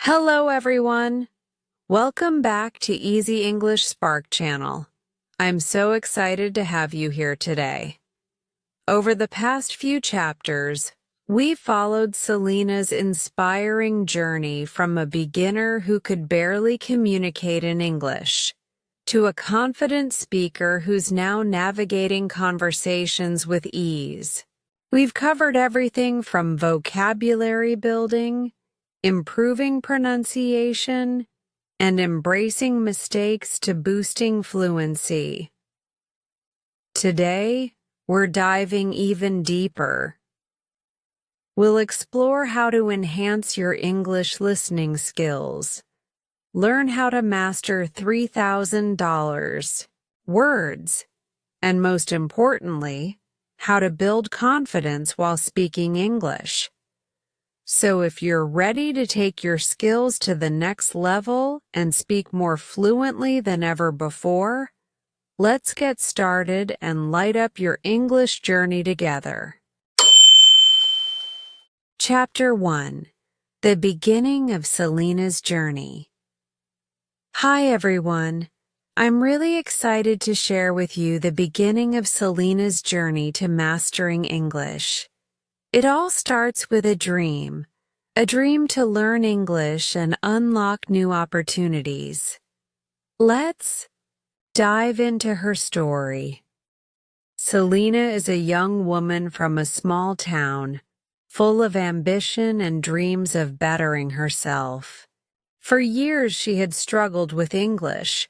Hello, everyone. Welcome back to Easy English Spark Channel. I'm so excited to have you here today. Over the past few chapters, we followed Selina's inspiring journey from a beginner who could barely communicate in English to a confident speaker who's now navigating conversations with ease. We've covered everything from vocabulary building, improving pronunciation, and embracing mistakes to boosting fluency. Today, we're diving even deeper. We'll explore how to enhance your English listening skills, learn how to master $3,000 words, and most importantly, how to build confidence while speaking English. So if you're ready to take your skills to the next level and speak more fluently than ever before, let's get started and light up your English journey together. Chapter 1: The Beginning of Selina's Journey. Hi everyone. I'm really excited to share with you the beginning of Selina's journey to mastering English. It all starts with a dream to learn English and unlock new opportunities. Let's dive into her story. Selina is a young woman from a small town, full of ambition and dreams of bettering herself. For years she had struggled with English.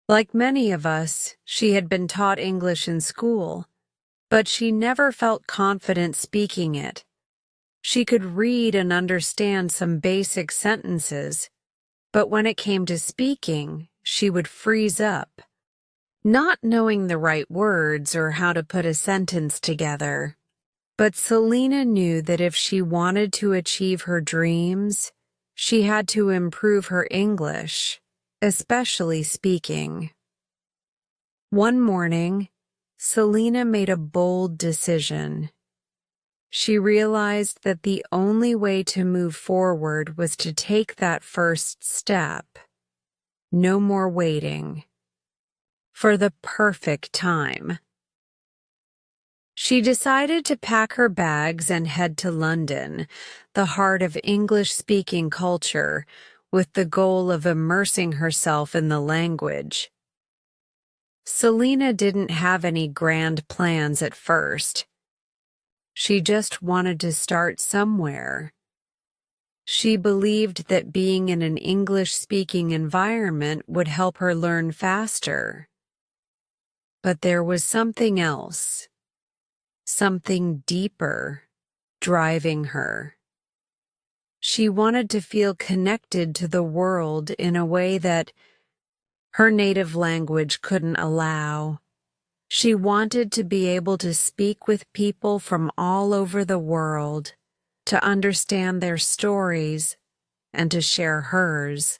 Like many of us, she had been taught English in school, but she never felt confident speaking it. She could read and understand some basic sentences, but when it came to speaking, she would freeze up, not knowing the right words or how to put a sentence together. But Selina knew that if she wanted to achieve her dreams, she had to improve her English, especially speaking. One morning, Selina made a bold decision. She realized that the only way to move forward was to take that first step. No more waiting for the perfect time. She decided to pack her bags and head to London, the heart of English-speaking culture, with the goal of immersing herself in the language. Selina didn't have any grand plans at first. She just wanted to start somewhere. She believed that being in an English-speaking environment would help her learn faster. But there was something else, something deeper, driving her. She wanted to feel connected to the world in a way that her native language couldn't allow. She wanted to be able to speak with people from all over the world, to understand their stories, and to share hers.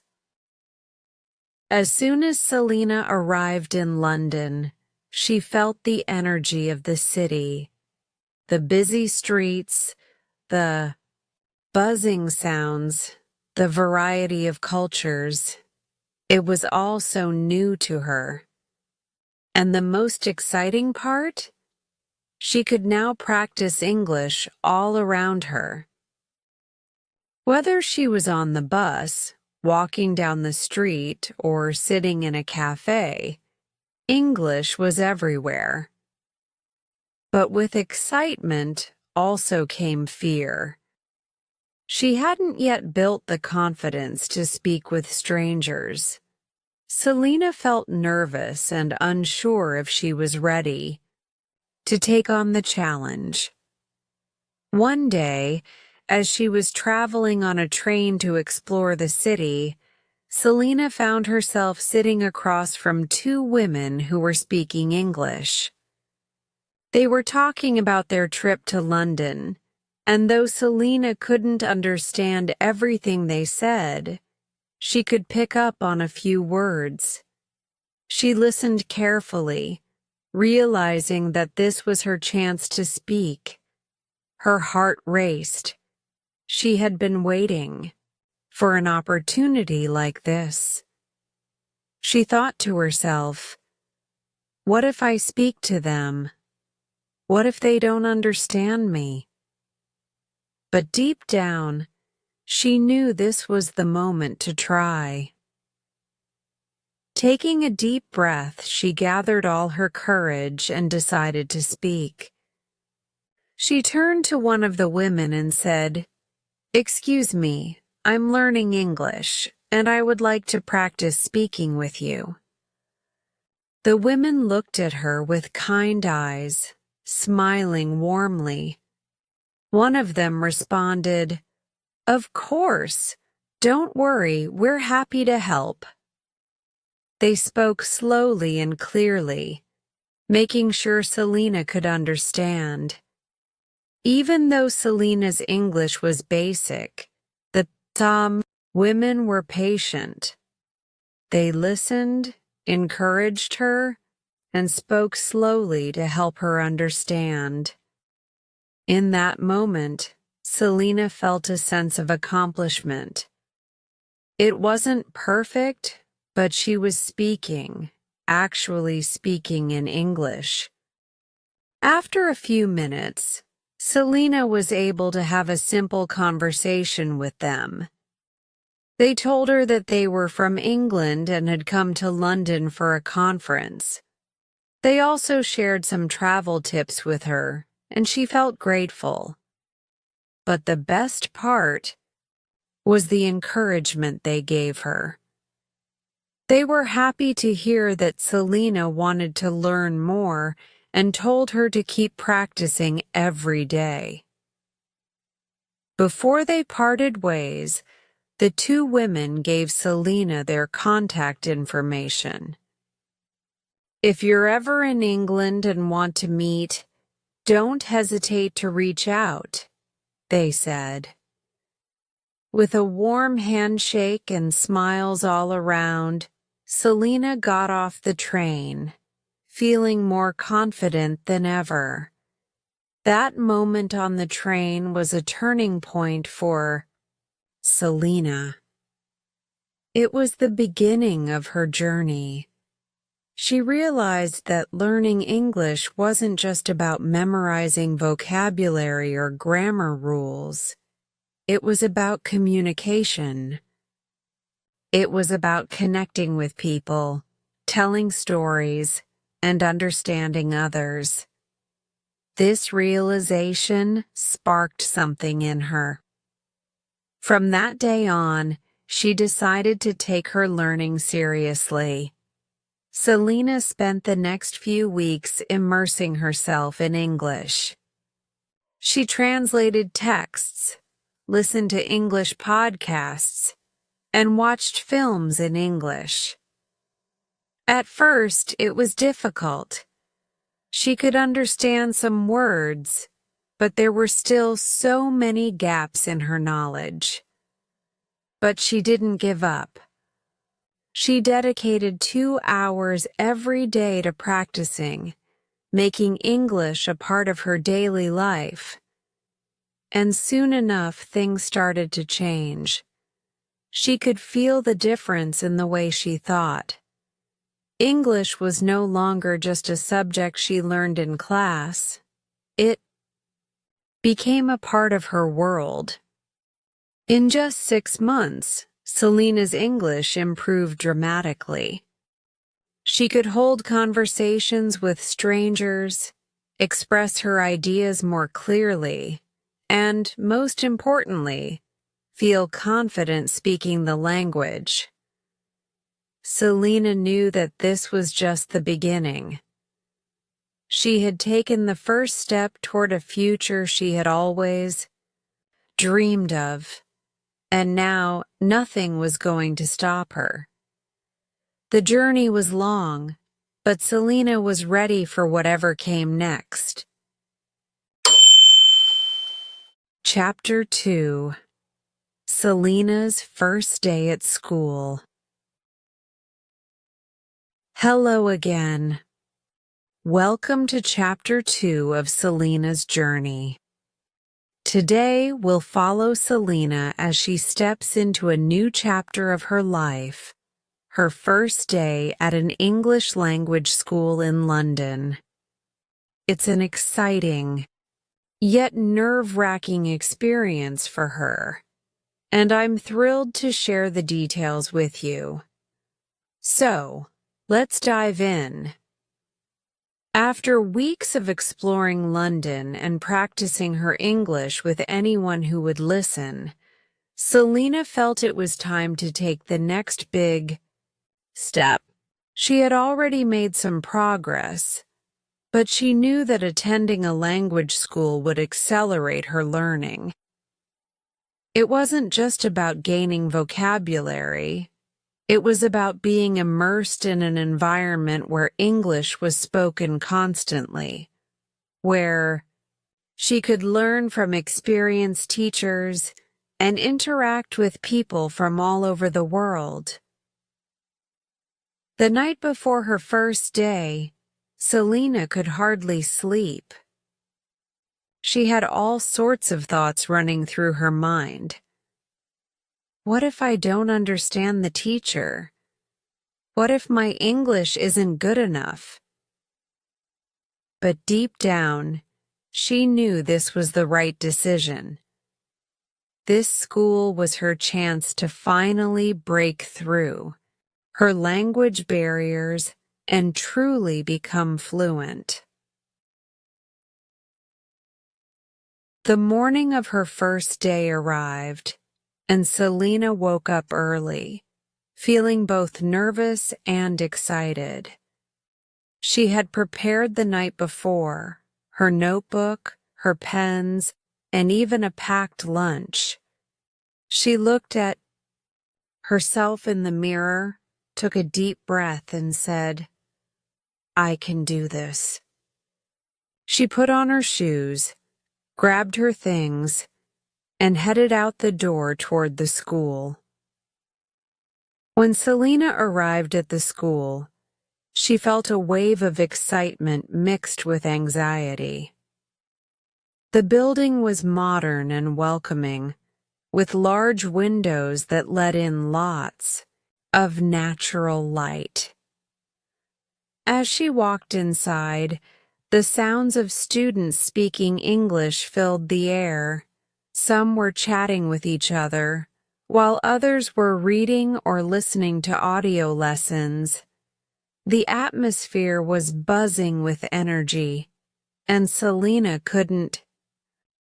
As soon as Selina arrived in London, she felt the energy of the city, the busy streets, the buzzing sounds, the variety of cultures. It was all so new to her. And the most exciting part? She could now practice English all around her. Whether she was on the bus, walking down the street, or sitting in a cafe, English was everywhere. But with excitement also came fear. She hadn't yet built the confidence to speak with strangers. Selina felt nervous and unsure if she was ready to take on the challenge. One day, as she was traveling on a train to explore the city, Selina found herself sitting across from two women who were speaking English. They were talking about their trip to London, and though Selina couldn't understand everything they said, she could pick up on a few words. She listened carefully, realizing that this was her chance to speak. Her heart raced. She had been waiting for an opportunity like this. She thought to herself, what if I speak to them? What if they don't understand me? But deep down, she knew this was the moment to try. Taking a deep breath, she gathered all her courage and decided to speak. She turned to one of the women and said, "Excuse me, I'm learning English, and I would like to practice speaking with you." The women looked at her with kind eyes, smiling warmly. One of them responded, "Of course. Don't worry, we're happy to help." They spoke slowly and clearly, making sure Selina could understand. Even though Selina's English was basic, the women were patient. They listened, encouraged her, and spoke slowly to help her understand. In that moment, Selina felt a sense of accomplishment. It wasn't perfect, but she was speaking, actually speaking in English. After a few minutes, Selina was able to have a simple conversation with them. They told her that they were from England and had come to London for a conference. They also shared some travel tips with her, and she felt grateful. But the best part was the encouragement they gave her. They were happy to hear that Selina wanted to learn more and told her to keep practicing every day. Before they parted ways, the two women gave Selina their contact information. If you're ever in England and want to meet, don't hesitate to reach out, they said. With a warm handshake and smiles all around, Selina got off the train, feeling more confident than ever. That moment on the train was a turning point for Selina. It was the beginning of her journey. She realized that learning English wasn't just about memorizing vocabulary or grammar rules. It was about communication. It was about connecting with people, telling stories, and understanding others. This realization sparked something in her. From that day on, she decided to take her learning seriously. Selina spent the next few weeks immersing herself in English. She translated texts, listened to English podcasts, and watched films in English. At first, it was difficult. She could understand some words, but there were still so many gaps in her knowledge. But she didn't give up. She dedicated 2 hours every day to practicing, making English a part of her daily life. And soon enough, things started to change. She could feel the difference in the way she thought. English was no longer just a subject she learned in class. It became a part of her world. In just 6 months, Selina's English improved dramatically. She could hold conversations with strangers, express her ideas more clearly, and, most importantly, feel confident speaking the language. Selina knew that this was just the beginning. She had taken the first step toward a future she had always dreamed of, and now nothing was going to stop her. The journey was long, but Selina was ready for whatever came next. Chapter 2: Selina's First Day at School. Hello again. Welcome to Chapter 2 of Selina's journey. Today, we'll follow Selina as she steps into a new chapter of her life, her first day at an English language school in London. It's an exciting, yet nerve-wracking experience for her, and I'm thrilled to share the details with you. So, let's dive in. After weeks of exploring London and practicing her English with anyone who would listen, Selina felt it was time to take the next big step. She had already made some progress, but she knew that attending a language school would accelerate her learning. It wasn't just about gaining vocabulary. It was about being immersed in an environment where English was spoken constantly, where she could learn from experienced teachers and interact with people from all over the world. The night before her first day, Selina could hardly sleep. She had all sorts of thoughts running through her mind. What if I don't understand the teacher? What if my English isn't good enough? But deep down, she knew this was the right decision. This school was her chance to finally break through her language barriers and truly become fluent. The morning of her first day arrived, and Selina woke up early, feeling both nervous and excited. She had prepared the night before, her notebook, her pens, and even a packed lunch. She looked at herself in the mirror, took a deep breath, and said, "I can do this." She put on her shoes, grabbed her things, and headed out the door toward the school. When Selina arrived at the school, she felt a wave of excitement mixed with anxiety. The building was modern and welcoming, with large windows that let in lots of natural light. As she walked inside, the sounds of students speaking English filled the air. Some were chatting with each other, while others were reading or listening to audio lessons. The atmosphere was buzzing with energy, and Selina couldn't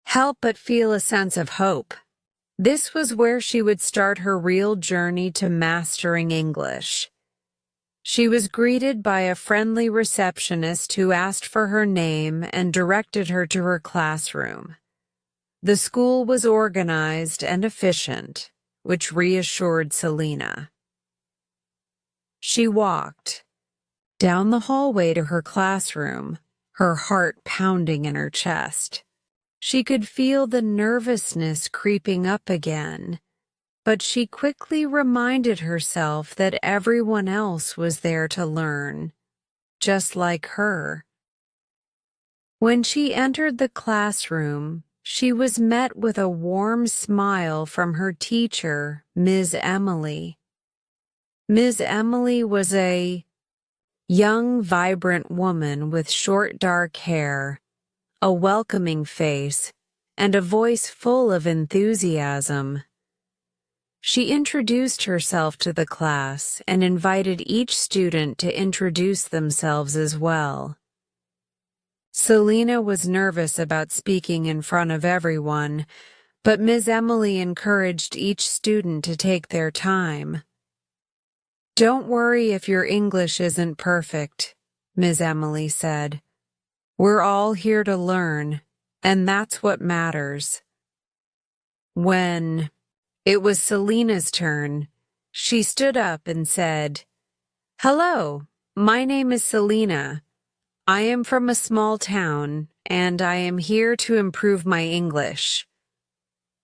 help but feel a sense of hope. This was where she would start her real journey to mastering English. She was greeted by a friendly receptionist who asked for her name and directed her to her classroom. The school was organized and efficient, which reassured Selina. She walked down the hallway to her classroom, her heart pounding in her chest. She could feel the nervousness creeping up again, but she quickly reminded herself that everyone else was there to learn, just like her. When she entered the classroom, she was met with a warm smile from her teacher, Ms. Emily. Ms. Emily was a young, vibrant woman with short, dark hair, a welcoming face, and a voice full of enthusiasm. She introduced herself to the class and invited each student to introduce themselves as well. Selina was nervous about speaking in front of everyone, but Ms. Emily encouraged each student to take their time. "Don't worry if your English isn't perfect," Ms. Emily said. "We're all here to learn, and that's what matters." When it was Selina's turn, she stood up and said, "Hello, my name is Selina. I am from a small town, and I am here to improve my English."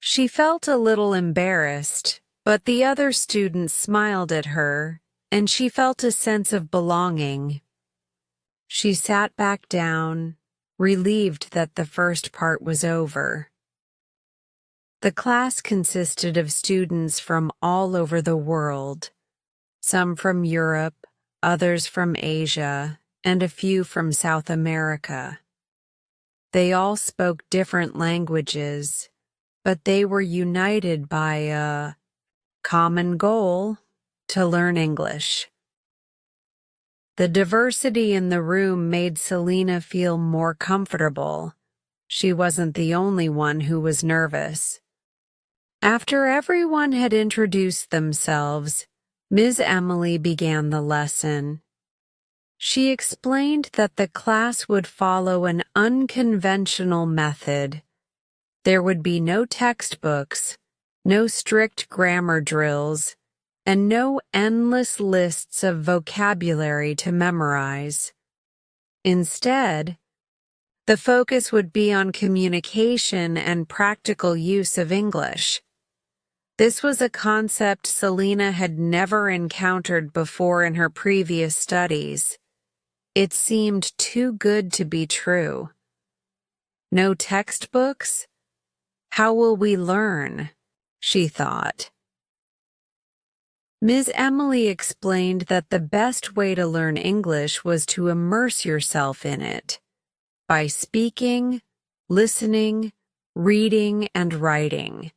She felt a little embarrassed, but the other students smiled at her, and she felt a sense of belonging. She sat back down, relieved that the first part was over. The class consisted of students from all over the world, some from Europe, others from Asia, and a few from South America. They all spoke different languages, but they were united by a common goal: to learn English. The diversity in the room made Selina feel more comfortable. She wasn't the only one who was nervous. After everyone had introduced themselves, Ms. Emily began the lesson. She explained that the class would follow an unconventional method. There would be no textbooks, no strict grammar drills, and no endless lists of vocabulary to memorize. Instead, the focus would be on communication and practical use of English. This was a concept Selina had never encountered before in her previous studies. It seemed too good to be true. No textbooks? How will we learn? She thought. Ms. Emily explained that the best way to learn English was to immerse yourself in it, by speaking, listening, reading, and writing.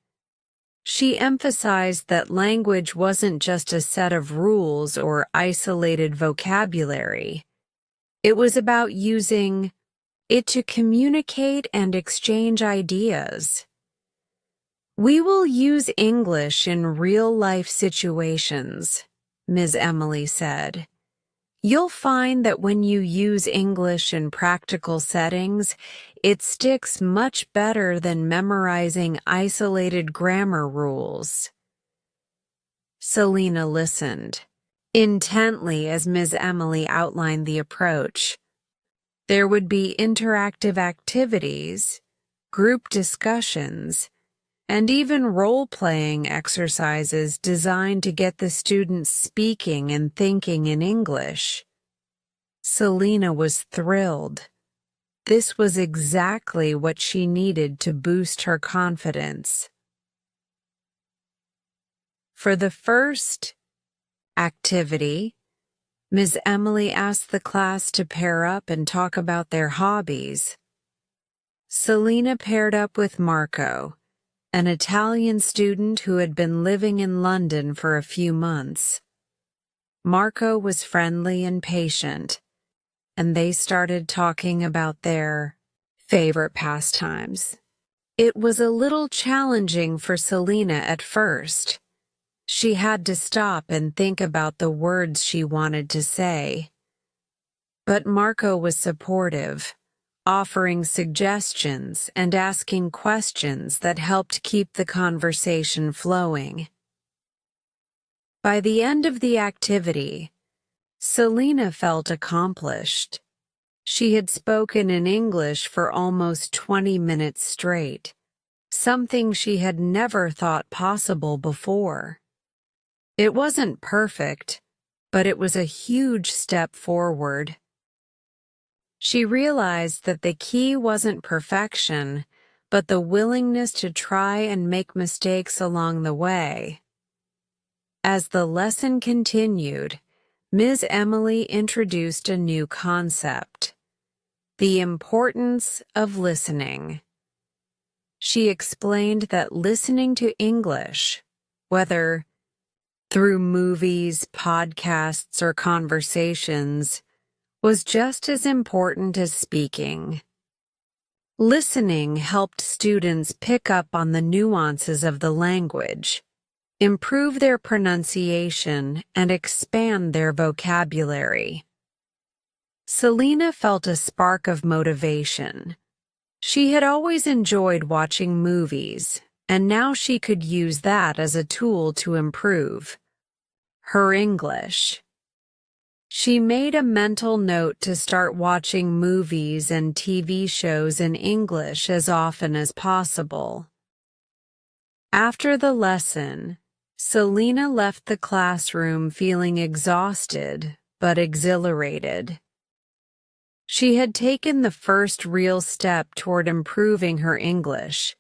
She emphasized that language wasn't just a set of rules or isolated vocabulary. It was about using it to communicate and exchange ideas. We will use English in real-life situations, Ms. Emily said. You'll find that when you use English in practical settings, it sticks much better than memorizing isolated grammar rules. Selina listened intently as Ms. Emily outlined the approach. There would be interactive activities, group discussions, and even role-playing exercises designed to get the students speaking and thinking in English. Selina was thrilled. This was exactly what she needed to boost her confidence. For the first activity, Ms. Emily asked the class to pair up and talk about their hobbies. Selina paired up with Marco, an Italian student who had been living in London for a few months. Marco was friendly and patient, and they started talking about their favorite pastimes. It was a little challenging for Selina at first. She had to stop and think about the words she wanted to say. But Marco was supportive, offering suggestions and asking questions that helped keep the conversation flowing. By the end of the activity, Selina felt accomplished. She had spoken in English for almost 20 minutes straight, something she had never thought possible before. It wasn't perfect, but it was a huge step forward. She realized that the key wasn't perfection, but the willingness to try and make mistakes along the way. As the lesson continued, Ms. Emily introduced a new concept: the importance of listening. She explained that listening to English, whether through movies, podcasts, or conversations, was just as important as speaking. Listening helped students pick up on the nuances of the language, improve their pronunciation, and expand their vocabulary. Selina felt a spark of motivation. She had always enjoyed watching movies, and now she could use that as a tool to improve her English. She made a mental note to start watching movies and TV shows in English as often as possible. After the lesson, Selina left the classroom feeling exhausted but exhilarated. She had taken the first real step toward improving her English,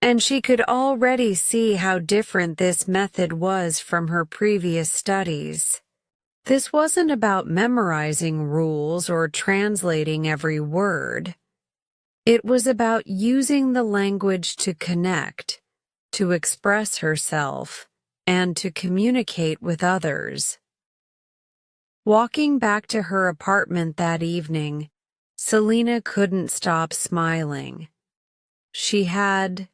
and she could already see how different this method was from her previous studies. This wasn't about memorizing rules or translating every word. It was about using the language to connect, to express herself, and to communicate with others. Walking back to her apartment that evening, Selina couldn't stop smiling. She had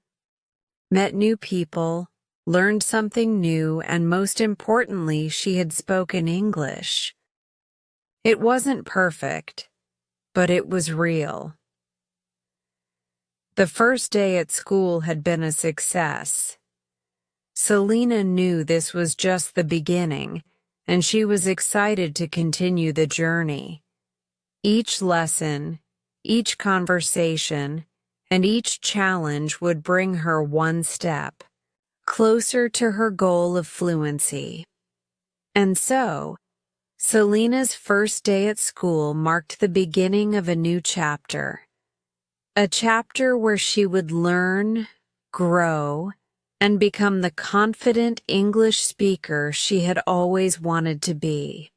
met new people, learned something new, and most importantly, she had spoken English. It wasn't perfect, but it was real. The first day at school had been a success. Selina knew this was just the beginning, and she was excited to continue the journey. Each lesson, each conversation, and each challenge would bring her one step closer to her goal of fluency. And so, Selina's first day at school marked the beginning of a new chapter. A chapter where she would learn, grow, and become the confident English speaker she had always wanted to be.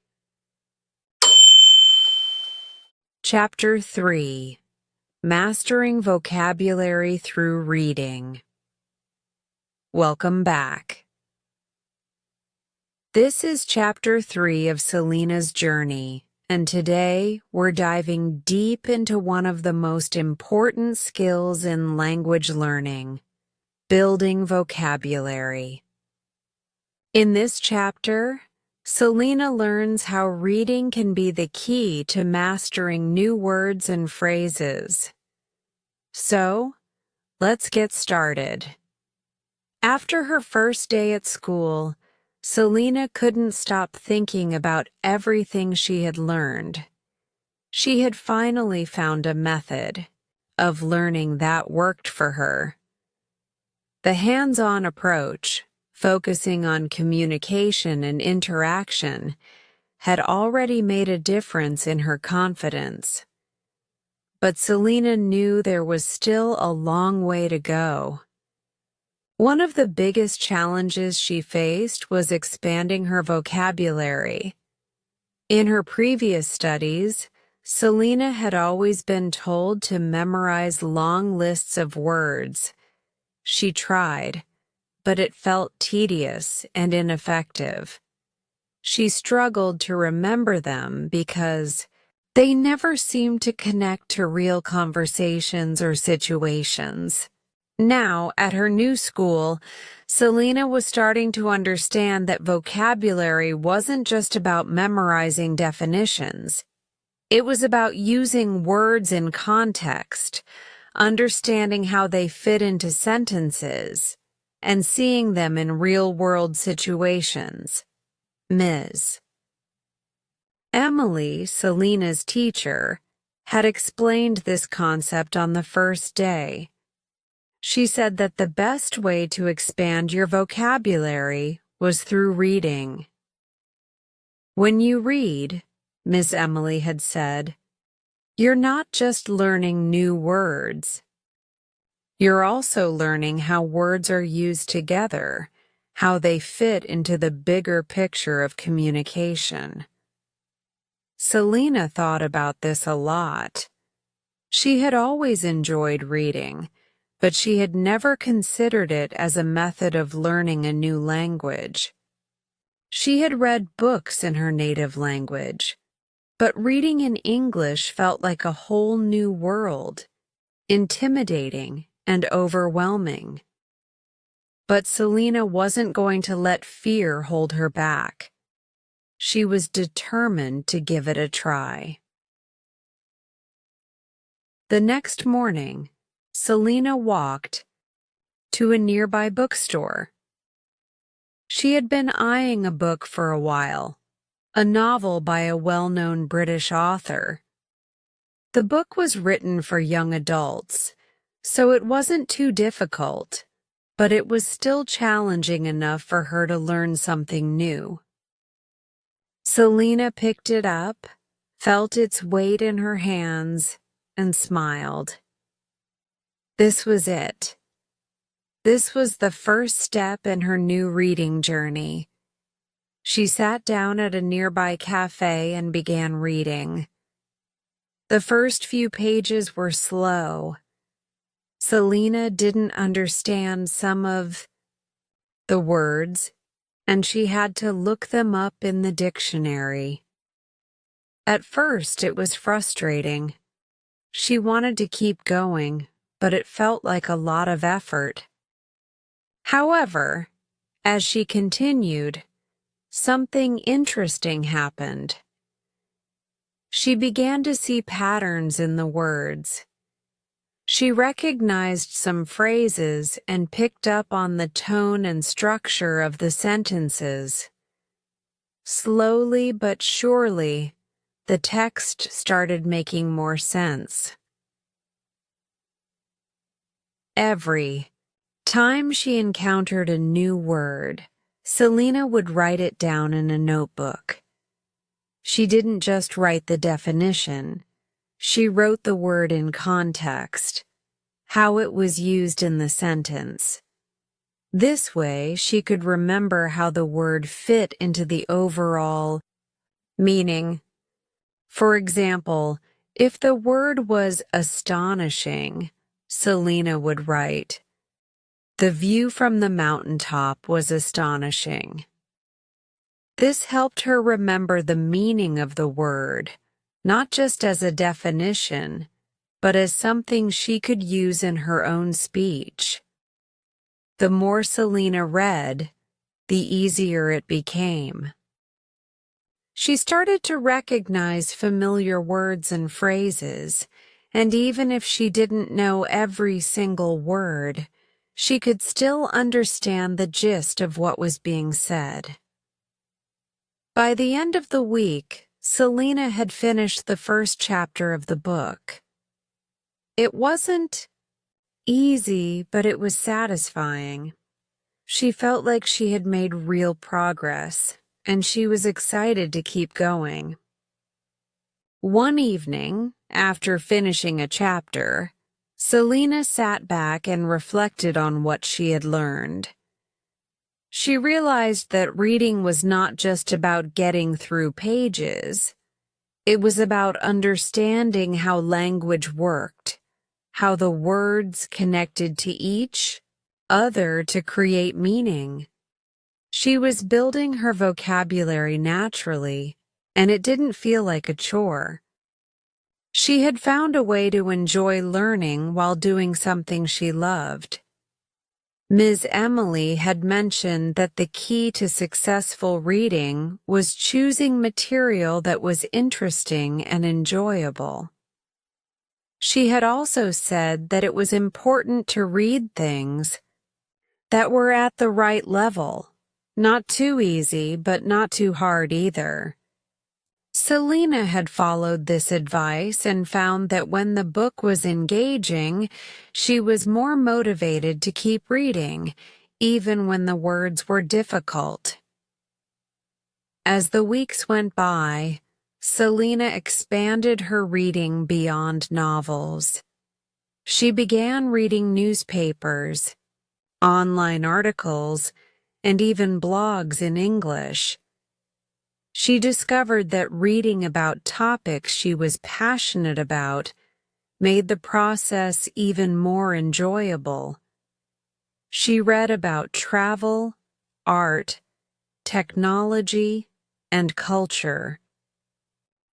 Chapter 3: Mastering Vocabulary Through Reading. Welcome back. This is Chapter 3 of Selina's journey, and today we're diving deep into one of the most important skills in language learning: building vocabulary. In this chapter, Selina learns how reading can be the key to mastering new words and phrases. So, let's get started. After her first day at school, Selina couldn't stop thinking about everything she had learned. She had finally found a method of learning that worked for her. The hands-on approach, focusing on communication and interaction, had already made a difference in her confidence. But Selina knew there was still a long way to go. One of the biggest challenges she faced was expanding her vocabulary. In her previous studies, Selina had always been told to memorize long lists of words. She tried, but it felt tedious and ineffective. She struggled to remember them because they never seemed to connect to real conversations or situations. Now, at her new school, Selina was starting to understand that vocabulary wasn't just about memorizing definitions. It was about using words in context, understanding how they fit into sentences, and seeing them in real-world situations. Ms. Emily, Selina's teacher, had explained this concept on the first day. She said that the best way to expand your vocabulary was through reading. When you read, Miss Emily had said, you're not just learning new words. You're also learning how words are used together, how they fit into the bigger picture of communication. Selina thought about this a lot. She had always enjoyed reading, but she had never considered it as a method of learning a new language. She had read books in her native language, but reading in English felt like a whole new world, intimidating and overwhelming. But Selina wasn't going to let fear hold her back. She was determined to give it a try. The next morning, Selina walked to a nearby bookstore. She had been eyeing a book for a while, a novel by a well-known British author. The book was written for young adults, so it wasn't too difficult, but it was still challenging enough for her to learn something new. Selina picked it up, felt its weight in her hands, and smiled. This was it. This was the first step in her new reading journey. She sat down at a nearby cafe and began reading. The first few pages were slow. Selina didn't understand some of the words, and she had to look them up in the dictionary. At first, it was frustrating. She wanted to keep going, but it felt like a lot of effort. However, as she continued, something interesting happened. She began to see patterns in the words. She recognized some phrases and picked up on the tone and structure of the sentences. Slowly but surely, the text started making more sense. Every time she encountered a new word, Selina would write it down in a notebook. She didn't just write the definition. She wrote the word in context, how it was used in the sentence. This way, she could remember how the word fit into the overall meaning. For example, if the word was astonishing, Selina would write, "The view from the mountaintop was astonishing." This helped her remember the meaning of the word, not just as a definition, but as something she could use in her own speech. The more Selina read, the easier it became. She started to recognize familiar words and phrases, and even if she didn't know every single word, she could still understand the gist of what was being said. By the end of the week, Selina had finished the first chapter of the book. It wasn't easy, but it was satisfying. She felt like she had made real progress, and she was excited to keep going. One evening, after finishing a chapter, Selina sat back and reflected on what she had learned. She realized that reading was not just about getting through pages. It was about understanding how language worked, how the words connected to each other to create meaning. She was building her vocabulary naturally, and it didn't feel like a chore. She had found a way to enjoy learning while doing something she loved. Ms. Emily had mentioned that the key to successful reading was choosing material that was interesting and enjoyable. She had also said that it was important to read things that were at the right level. Not too easy, but not too hard either. Selina had followed this advice and found that when the book was engaging, she was more motivated to keep reading, even when the words were difficult. As the weeks went by, Selina expanded her reading beyond novels. She began reading newspapers, online articles, and even blogs in English. She discovered that reading about topics she was passionate about made the process even more enjoyable. She read about travel, art, technology, and culture.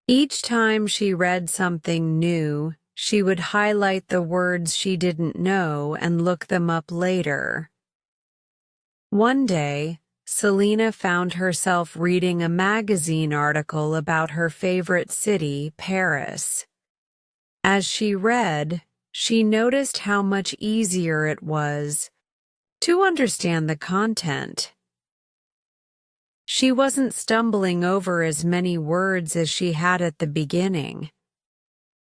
Each time she read something new, she would highlight the words she didn't know and look them up later. One day, Selina found herself reading a magazine article about her favorite city, Paris. As she read, she noticed how much easier it was to understand the content. She wasn't stumbling over as many words as she had at the beginning.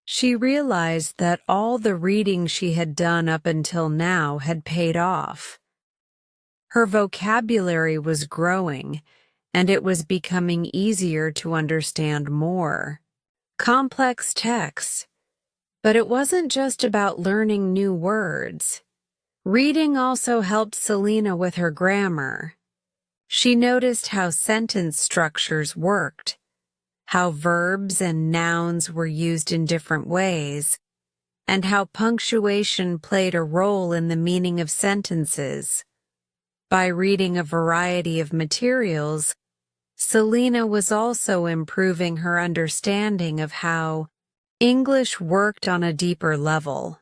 She realized that all the reading she had done up until now had paid off. Her vocabulary was growing, and it was becoming easier to understand more complex texts. But it wasn't just about learning new words. Reading also helped Selina with her grammar. She noticed how sentence structures worked, how verbs and nouns were used in different ways, and how punctuation played a role in the meaning of sentences. By reading a variety of materials, Selina was also improving her understanding of how English worked on a deeper level.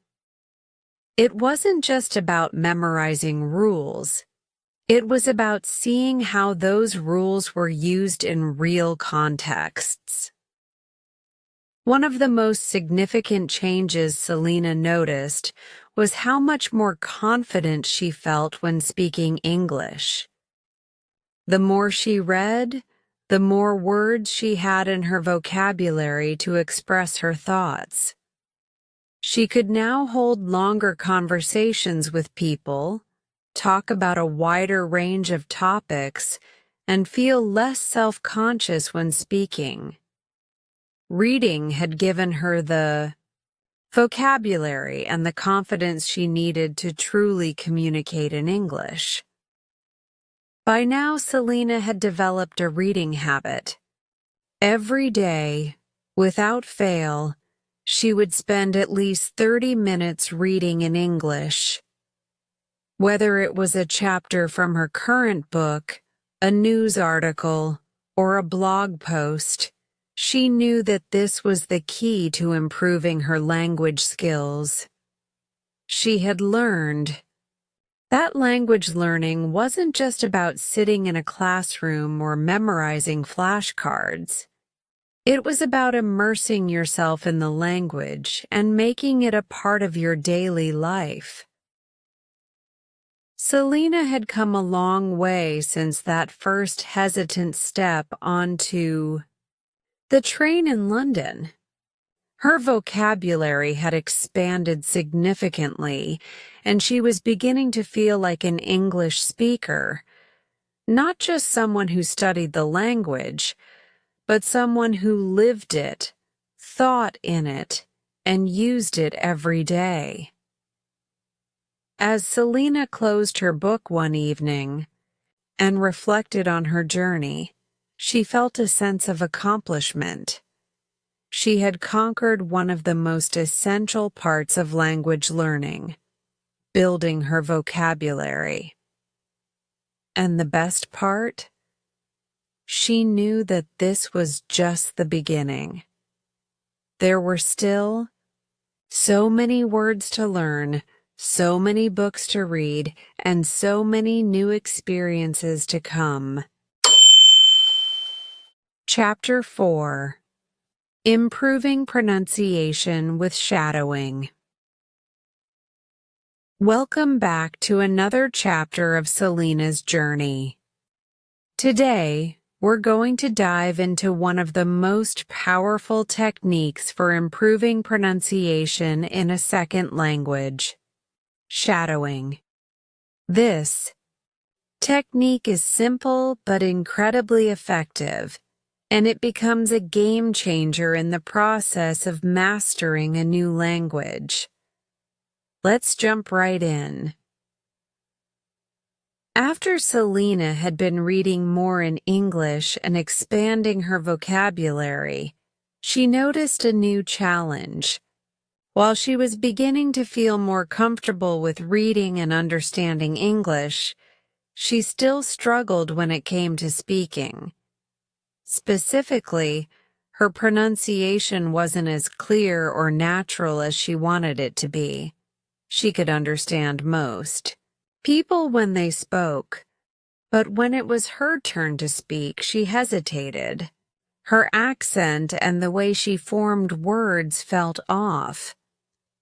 It wasn't just about memorizing rules. It was about seeing how those rules were used in real contexts. One of the most significant changes Selina noticed was how much more confident she felt when speaking English. The more she read, the more words she had in her vocabulary to express her thoughts. She could now hold longer conversations with people, talk about a wider range of topics, and feel less self-conscious when speaking. Reading had given her the vocabulary and the confidence she needed to truly communicate in English. By now, Selina had developed a reading habit. Every day, without fail, she would spend at least 30 minutes reading in English. Whether it was a chapter from her current book, a news article, or a blog post, she knew that this was the key to improving her language skills. She had learned that language learning wasn't just about sitting in a classroom or memorizing flashcards. It was about immersing yourself in the language and making it a part of your daily life. Selina had come a long way since that first hesitant step onto the train in London. Her vocabulary had expanded significantly, and she was beginning to feel like an English speaker, not just someone who studied the language, but someone who lived it, thought in it, and used it every day. As Selina closed her book one evening and reflected on her journey, she felt a sense of accomplishment. She had conquered one of the most essential parts of language learning, building her vocabulary. And the best part? She knew that this was just the beginning. There were still so many words to learn, so many books to read, and so many new experiences to come. Chapter 4: Improving Pronunciation with Shadowing. Welcome back to another chapter of Selina's journey. Today, we're going to dive into one of the most powerful techniques for improving pronunciation in a second language: shadowing. This technique is simple but incredibly effective, and it becomes a game changer in the process of mastering a new language. Let's jump right in. After Selina had been reading more in English and expanding her vocabulary, she noticed a new challenge. While she was beginning to feel more comfortable with reading and understanding English, she still struggled when it came to speaking. Specifically, her pronunciation wasn't as clear or natural as she wanted it to be. She could understand most people when they spoke, but when it was her turn to speak, she hesitated. Her accent and the way she formed words felt off.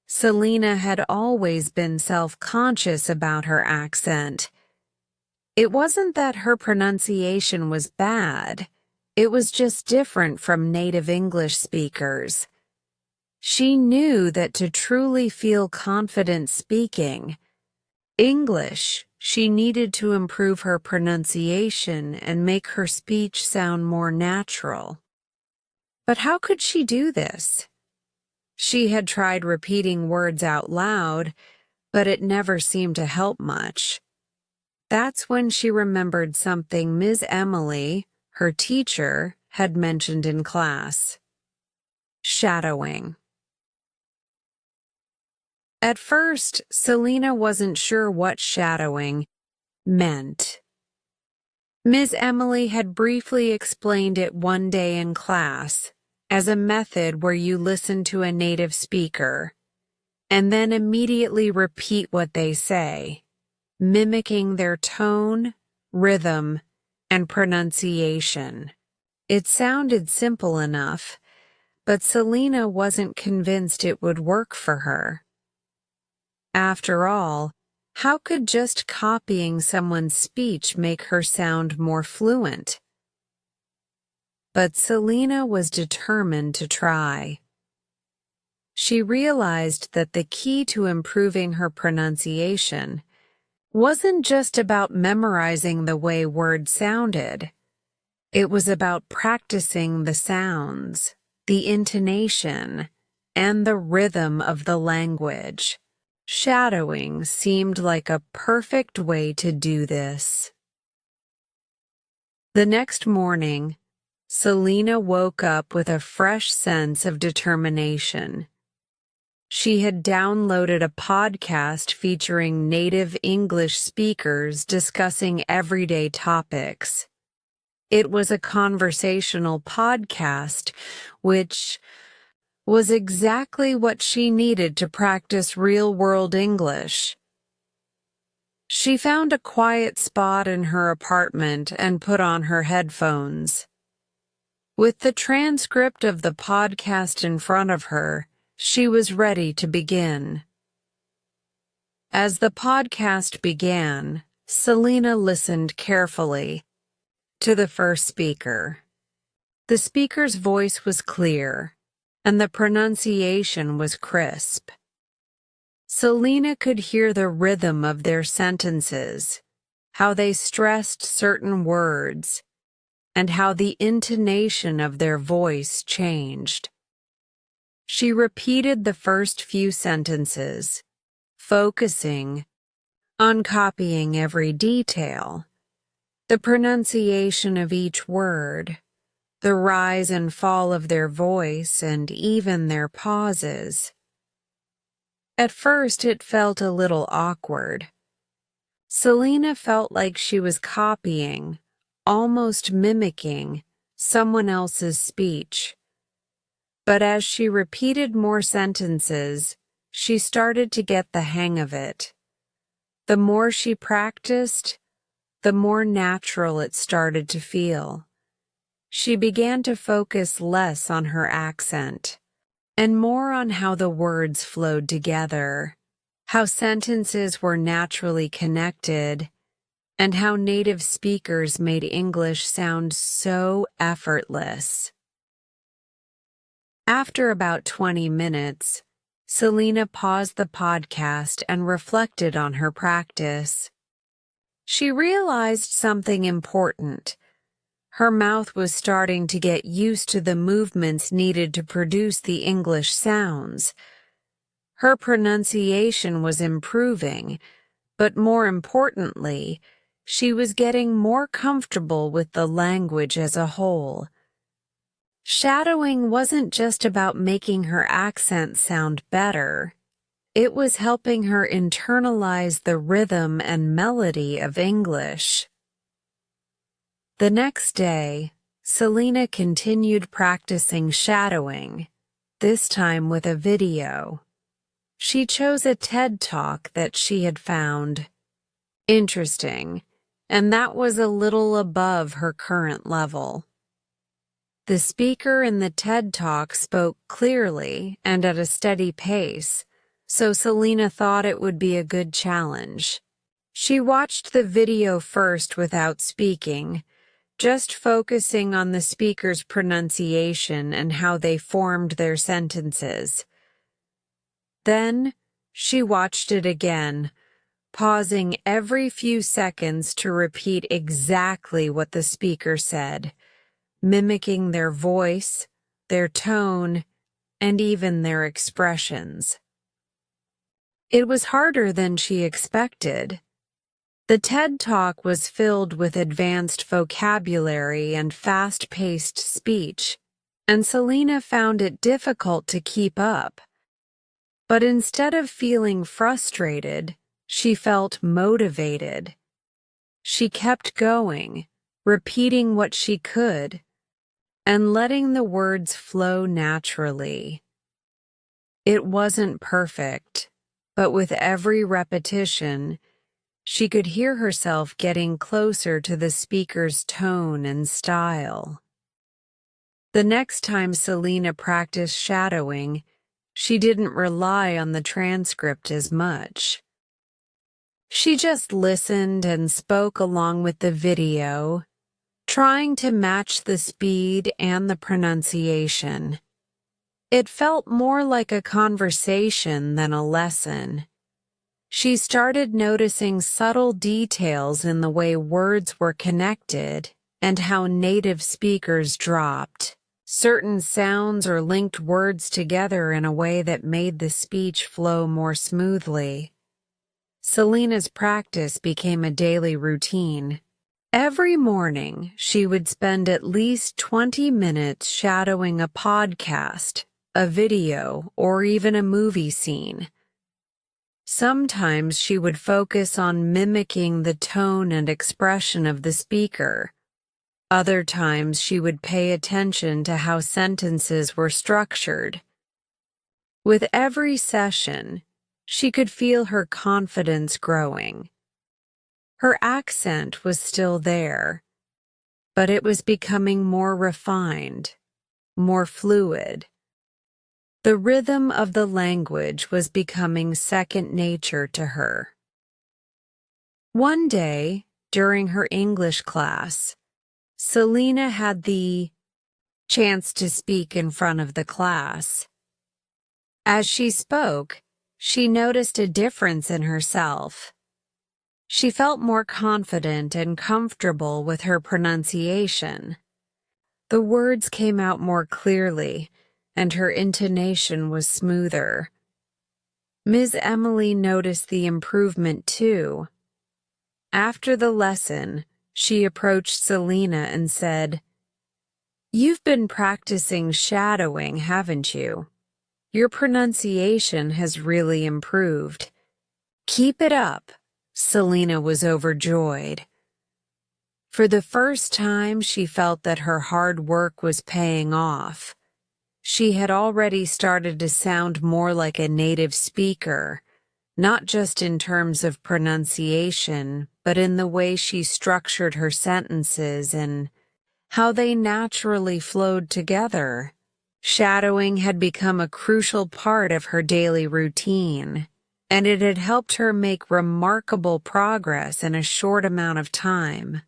Selina had always been self-conscious about her accent. It wasn't that her pronunciation was bad. It was just different from native English speakers. She knew that to truly feel confident speaking English, she needed to improve her pronunciation and make her speech sound more natural. But how could she do this? She had tried repeating words out loud, but it never seemed to help much. That's when she remembered something Ms. Emily, her teacher, had mentioned in class. Shadowing. At first, Selina wasn't sure what shadowing meant. Ms. Emily had briefly explained it one day in class as a method where you listen to a native speaker and then immediately repeat what they say, mimicking their tone, rhythm, and pronunciation. It sounded simple enough, but Selina wasn't convinced it would work for her. After all, how could just copying someone's speech make her sound more fluent? But Selina was determined to try. She realized that the key to improving her pronunciation wasn't just about memorizing the way words sounded. It was about practicing the sounds, the intonation, and the rhythm of the language. Shadowing seemed like a perfect way to do this. The next morning, Selina woke up with a fresh sense of determination. She had downloaded a podcast featuring native English speakers discussing everyday topics. It was a conversational podcast, which was exactly what she needed to practice real-world English. She found a quiet spot in her apartment and put on her headphones. With the transcript of the podcast in front of her, she was ready to begin. As the podcast began, Selina listened carefully to the first speaker. The speaker's voice was clear, and the pronunciation was crisp. Selina could hear the rhythm of their sentences, how they stressed certain words, and how the intonation of their voice changed. She repeated the first few sentences, focusing on copying every detail, the pronunciation of each word, the rise and fall of their voice, and even their pauses. At first, it felt a little awkward. Selina felt like she was copying, almost mimicking, someone else's speech. But as she repeated more sentences, she started to get the hang of it. The more she practiced, the more natural it started to feel. She began to focus less on her accent and more on how the words flowed together, how sentences were naturally connected, and how native speakers made English sound so effortless. After about 20 minutes, Selina paused the podcast and reflected on her practice. She realized something important. Her mouth was starting to get used to the movements needed to produce the English sounds. Her pronunciation was improving, but more importantly, she was getting more comfortable with the language as a whole. Shadowing wasn't just about making her accent sound better. It was helping her internalize the rhythm and melody of English. The next day, Selina continued practicing shadowing, this time with a video. She chose a TED Talk that she had found interesting, and that was a little above her current level. The speaker in the TED Talk spoke clearly and at a steady pace, so Selina thought it would be a good challenge. She watched the video first without speaking, just focusing on the speaker's pronunciation and how they formed their sentences. Then, she watched it again, pausing every few seconds to repeat exactly what the speaker said, mimicking their voice, their tone, and even their expressions. It was harder than she expected. The TED Talk was filled with advanced vocabulary and fast-paced speech, and Selina found it difficult to keep up. But instead of feeling frustrated, she felt motivated. She kept going, repeating what she could, and letting the words flow naturally. It wasn't perfect, but with every repetition, she could hear herself getting closer to the speaker's tone and style. The next time Selina practiced shadowing, she didn't rely on the transcript as much. She just listened and spoke along with the video, trying to match the speed and the pronunciation. It felt more like a conversation than a lesson. She started noticing subtle details in the way words were connected and how native speakers dropped certain sounds or linked words together in a way that made the speech flow more smoothly. Selina's practice became a daily routine. Every morning, she would spend at least 20 minutes shadowing a podcast, a video, or even a movie scene. Sometimes she would focus on mimicking the tone and expression of the speaker. Other times she would pay attention to how sentences were structured. With every session, she could feel her confidence growing. Her accent was still there, but it was becoming more refined, more fluid. The rhythm of the language was becoming second nature to her. One day, during her English class, Selina had the chance to speak in front of the class. As she spoke, she noticed a difference in herself. She felt more confident and comfortable with her pronunciation. The words came out more clearly, and her intonation was smoother. Ms. Emily noticed the improvement too. After the lesson, she approached Selina and said, "You've been practicing shadowing, haven't you? Your pronunciation has really improved. Keep it up." Selina was overjoyed. For the first time, she felt that her hard work was paying off. She had already started to sound more like a native speaker, not just in terms of pronunciation, but in the way she structured her sentences and how they naturally flowed together. Shadowing had become a crucial part of her daily routine, and it had helped her make remarkable progress in a short amount of time.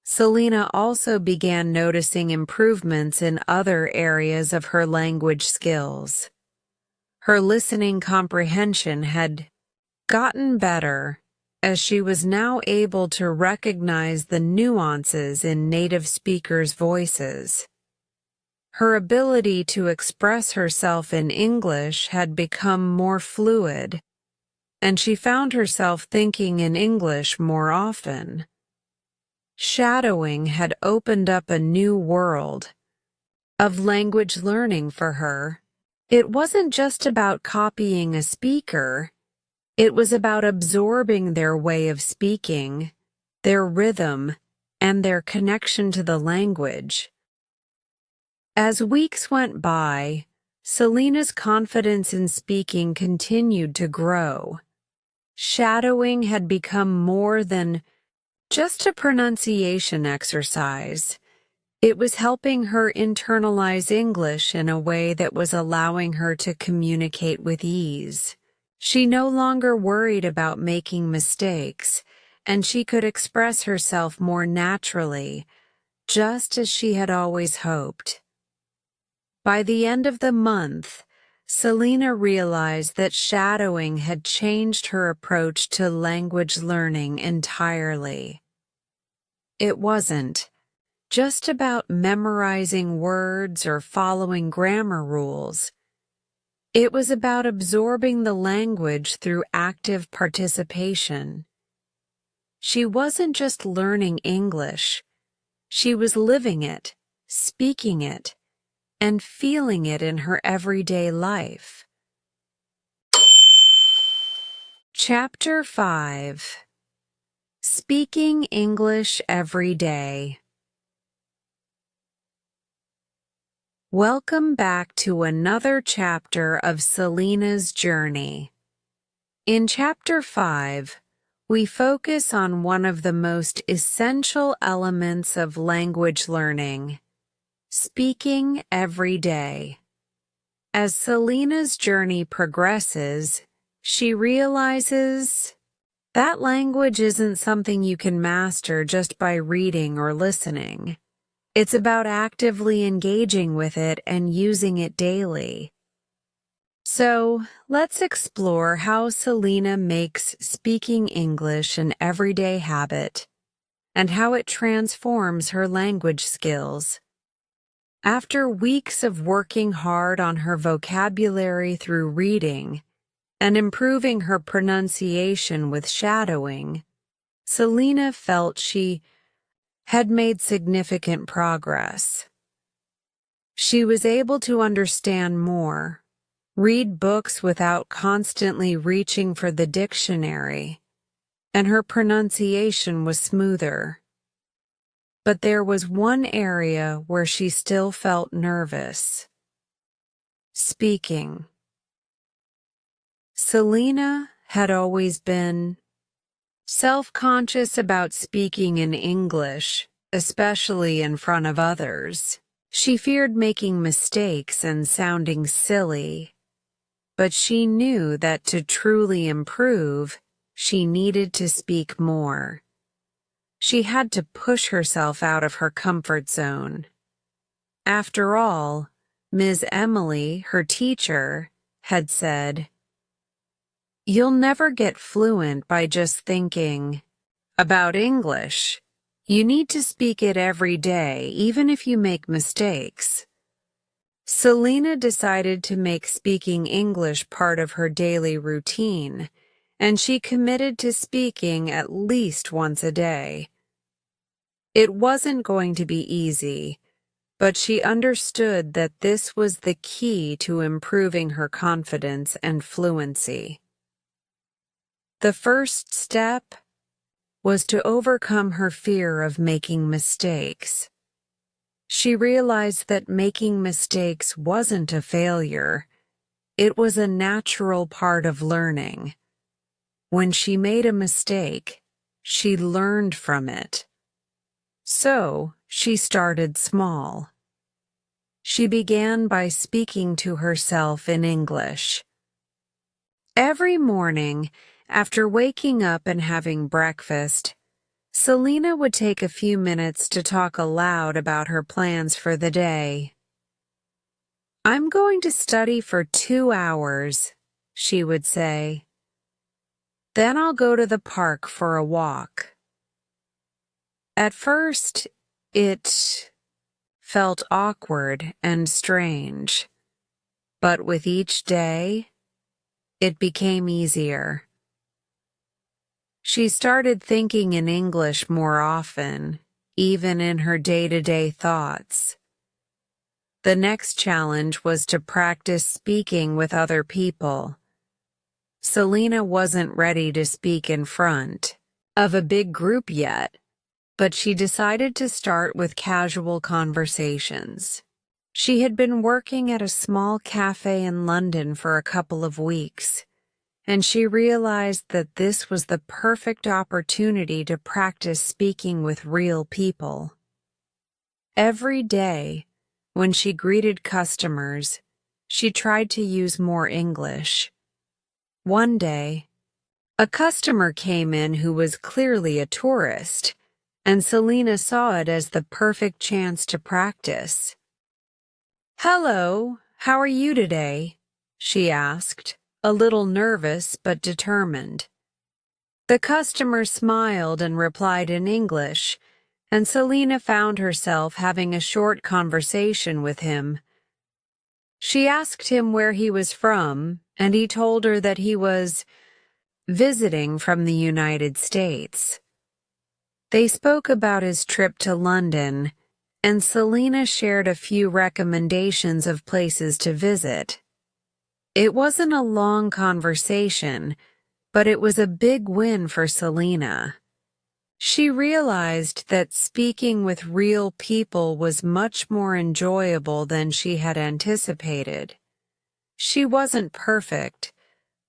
Selina also began noticing improvements in other areas of her language skills. Her listening comprehension had gotten better, as she was now able to recognize the nuances in native speakers' voices. Her ability to express herself in English had become more fluid, and she found herself thinking in English more often. Shadowing had opened up a new world of language learning for her. It wasn't just about copying a speaker. It was about absorbing their way of speaking, their rhythm, and their connection to the language. As weeks went by, Selina's confidence in speaking continued to grow. Shadowing had become more than just a pronunciation exercise. It was helping her internalize English in a way that was allowing her to communicate with ease. She no longer worried about making mistakes, and she could express herself more naturally, just as she had always hoped. By the end of the month, Selina realized that shadowing had changed her approach to language learning entirely. It wasn't just about memorizing words or following grammar rules. It was about absorbing the language through active participation. She wasn't just learning English, she was living it, speaking it, and feeling it in her everyday life. Chapter 5. Speaking English Every Day. Welcome back to another chapter of Selina's journey. In Chapter 5, we focus on one of the most essential elements of language learning: speaking every day. As Selina's journey progresses, she realizes that language isn't something you can master just by reading or listening. It's about actively engaging with it and using it daily. So, let's explore how Selina makes speaking English an everyday habit and how it transforms her language skills. After weeks of working hard on her vocabulary through reading and improving her pronunciation with shadowing, Selina felt she had made significant progress. She was able to understand more, read books without constantly reaching for the dictionary, and her pronunciation was smoother. But there was one area where she still felt nervous: speaking. Selina had always been self-conscious about speaking in English, especially in front of others. She feared making mistakes and sounding silly, but she knew that to truly improve, she needed to speak more. She had to push herself out of her comfort zone. After all, Ms. Emily, her teacher, had said, "You'll never get fluent by just thinking about English. You need to speak it every day, even if you make mistakes." Selina decided to make speaking English part of her daily routine, and she committed to speaking at least once a day. It wasn't going to be easy, but she understood that this was the key to improving her confidence and fluency. The first step was to overcome her fear of making mistakes. She realized that making mistakes wasn't a failure. It was a natural part of learning. When she made a mistake, she learned from it. So, she started small. She began by speaking to herself in English. Every morning, after waking up and having breakfast, Selina would take a few minutes to talk aloud about her plans for the day. "I'm going to study for 2 hours," she would say. "Then I'll go to the park for a walk." At first, it felt awkward and strange, but with each day, it became easier. She started thinking in English more often, even in her day-to-day thoughts. The next challenge was to practice speaking with other people. Selina wasn't ready to speak in front of a big group yet, but she decided to start with casual conversations. She had been working at a small cafe in London for a couple of weeks, and she realized that this was the perfect opportunity to practice speaking with real people. Every day, when she greeted customers, she tried to use more English. One day, a customer came in who was clearly a tourist, and Selina saw it as the perfect chance to practice. "Hello, how are you today?" she asked, a little nervous but determined. The customer smiled and replied in English, and Selina found herself having a short conversation with him. She asked him where he was from, and he told her that he was visiting from the United States. They spoke about his trip to London, and Selina shared a few recommendations of places to visit. It wasn't a long conversation, but it was a big win for Selina. She realized that speaking with real people was much more enjoyable than she had anticipated. She wasn't perfect,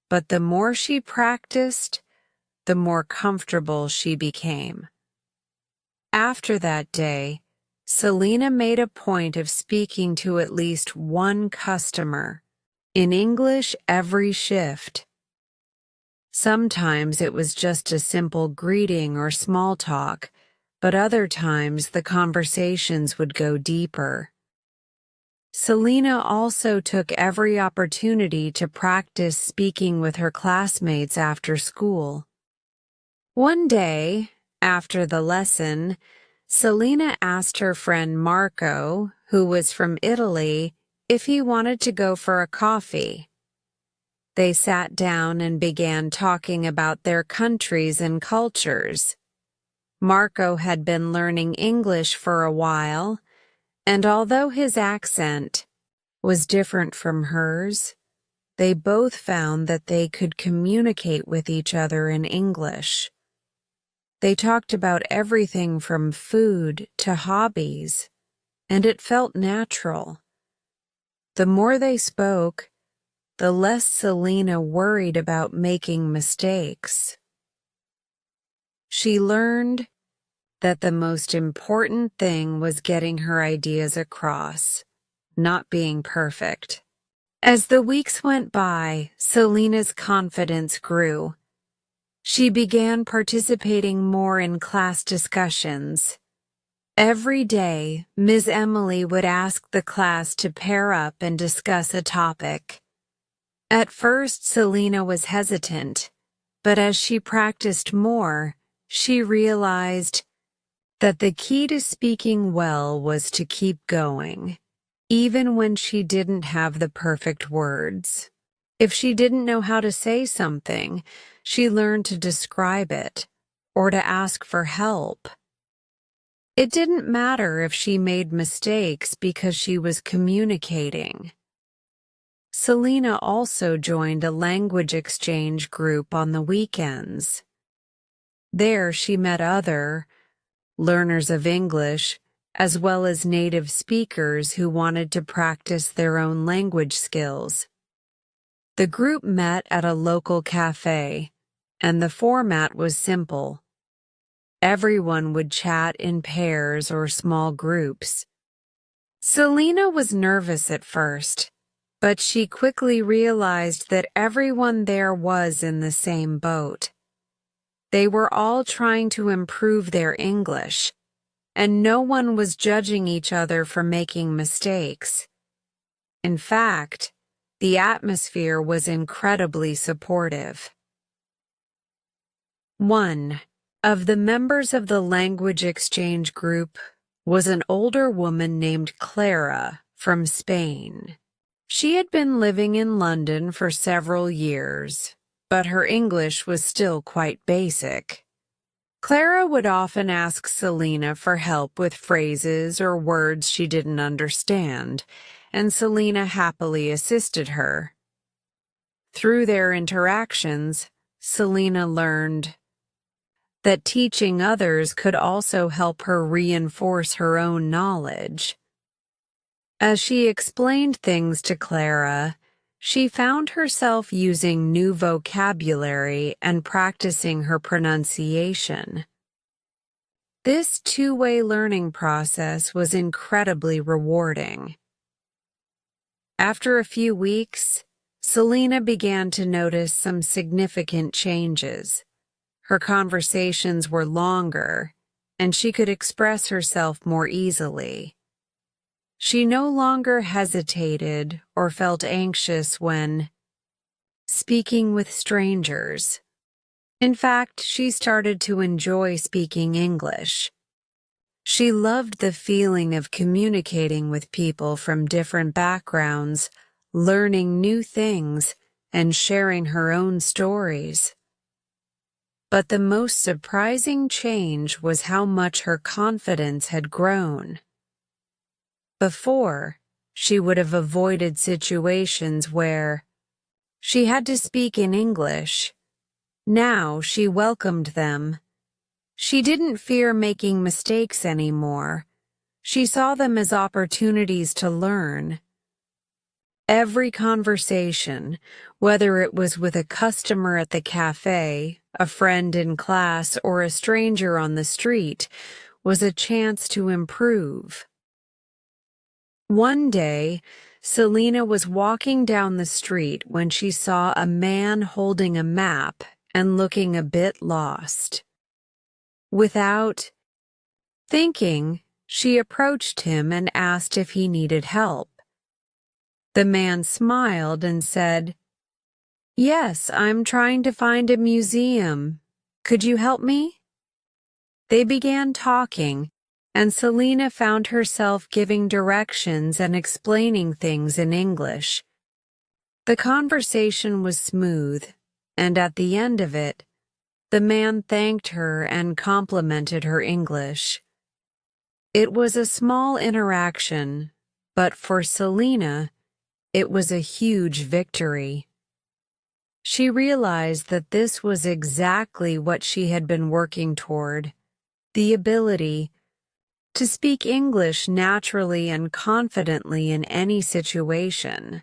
but the more she practiced, the more comfortable she became. After that day, Selina made a point of speaking to at least one customer in English every shift. Sometimes it was just a simple greeting or small talk, but other times the conversations would go deeper. Selina also took every opportunity to practice speaking with her classmates after school. One day, after the lesson, Selina asked her friend Marco, who was from Italy, if he wanted to go for a coffee. They sat down and began talking about their countries and cultures. Marco had been learning English for a while, and although his accent was different from hers, they both found that they could communicate with each other in English. They talked about everything from food to hobbies, and it felt natural. The more they spoke, the less Selina worried about making mistakes. She learned that the most important thing was getting her ideas across, not being perfect. As the weeks went by, Selina's confidence grew. She began participating more in class discussions. Every day, Ms. Emily would ask the class to pair up and discuss a topic. At first, Selina was hesitant, but as she practiced more, she realized that the key to speaking well was to keep going, even when she didn't have the perfect words. If she didn't know how to say something, she learned to describe it or to ask for help. It didn't matter if she made mistakes because she was communicating. Selina also joined a language exchange group on the weekends. There she met other learners of English, as well as native speakers who wanted to practice their own language skills. The group met at a local cafe, and the format was simple. Everyone would chat in pairs or small groups. Selina was nervous at first, but she quickly realized that everyone there was in the same boat. They were all trying to improve their English, and no one was judging each other for making mistakes. In fact, the atmosphere was incredibly supportive. One of the members of the language exchange group was an older woman named Clara from Spain. She had been living in London for several years, but her English was still quite basic. Clara would often ask Selina for help with phrases or words she didn't understand, and Selina happily assisted her. Through their interactions, Selina learned that teaching others could also help her reinforce her own knowledge. As she explained things to Clara, she found herself using new vocabulary and practicing her pronunciation. This two-way learning process was incredibly rewarding. After a few weeks, Selina began to notice some significant changes. Her conversations were longer, and she could express herself more easily. She no longer hesitated or felt anxious when speaking with strangers. In fact, she started to enjoy speaking English. She loved the feeling of communicating with people from different backgrounds, learning new things, and sharing her own stories. But the most surprising change was how much her confidence had grown. Before, she would have avoided situations where she had to speak in English. Now she welcomed them. She didn't fear making mistakes anymore. She saw them as opportunities to learn. Every conversation, whether it was with a customer at the cafe, a friend in class, or a stranger on the street, was a chance to improve. One day, Selina was walking down the street when she saw a man holding a map and looking a bit lost. Without thinking, she approached him and asked if he needed help. The man smiled and said, "Yes, I'm trying to find a museum. Could you help me?" They began talking, and Selina found herself giving directions and explaining things in English. The conversation was smooth, and at the end of it, the man thanked her and complimented her English. It was a small interaction, but for Selina, it was a huge victory. She realized that this was exactly what she had been working toward, the ability to speak English naturally and confidently in any situation.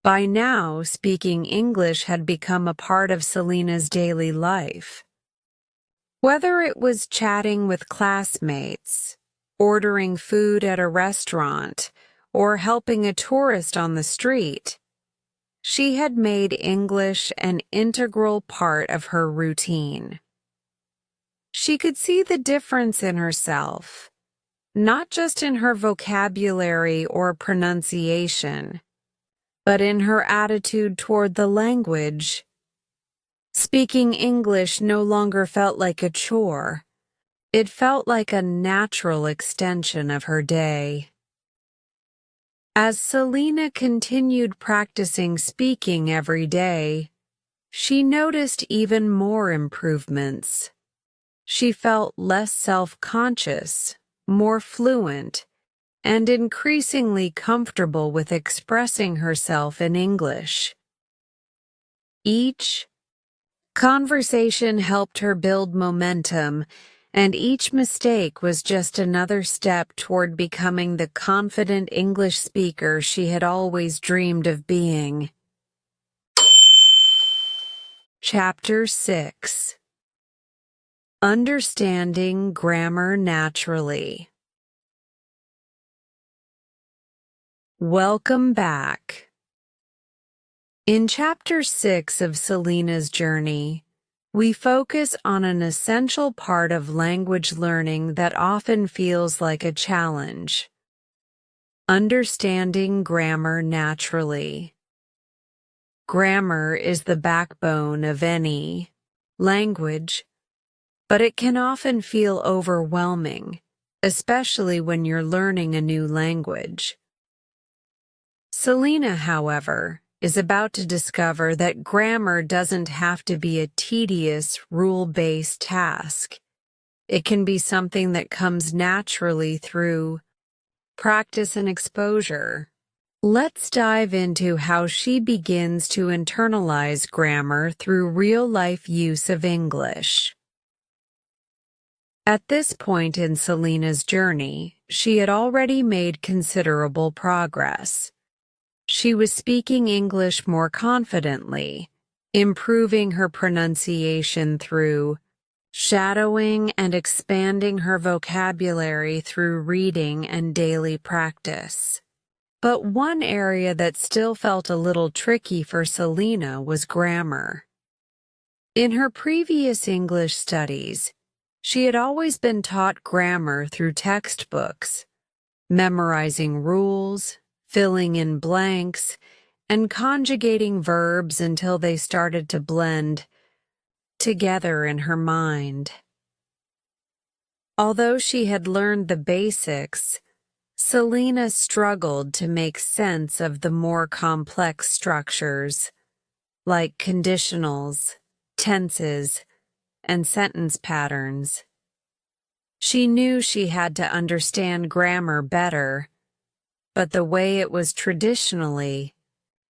By now, speaking English had become a part of Selina's daily life. Whether it was chatting with classmates, ordering food at a restaurant, or helping a tourist on the street, she had made English an integral part of her routine. She could see the difference in herself, not just in her vocabulary or pronunciation, but in her attitude toward the language. Speaking English no longer felt like a chore. It felt like a natural extension of her day. As Selina continued practicing speaking every day, she noticed even more improvements. She felt less self-conscious, more fluent, and increasingly comfortable with expressing herself in English. Each conversation helped her build momentum, and each mistake was just another step toward becoming the confident English speaker she had always dreamed of being. Chapter 6. Understanding Grammar Naturally. Welcome back. In Chapter 6 of Selina's journey, we focus on an essential part of language learning that often feels like a challenge: understanding grammar naturally. Grammar is the backbone of any language, but it can often feel overwhelming, especially when you're learning a new language. Selina, however, is about to discover that grammar doesn't have to be a tedious, rule-based task. It can be something that comes naturally through practice and exposure. Let's dive into how she begins to internalize grammar through real-life use of English. At this point in Selina's journey, she had already made considerable progress. She was speaking English more confidently, improving her pronunciation through shadowing and expanding her vocabulary through reading and daily practice. But one area that still felt a little tricky for Selina was grammar. In her previous English studies, she had always been taught grammar through textbooks, memorizing rules, filling in blanks, and conjugating verbs until they started to blend together in her mind. Although she had learned the basics, Selina struggled to make sense of the more complex structures, like conditionals, tenses, and sentence patterns. She knew she had to understand grammar better, but the way it was traditionally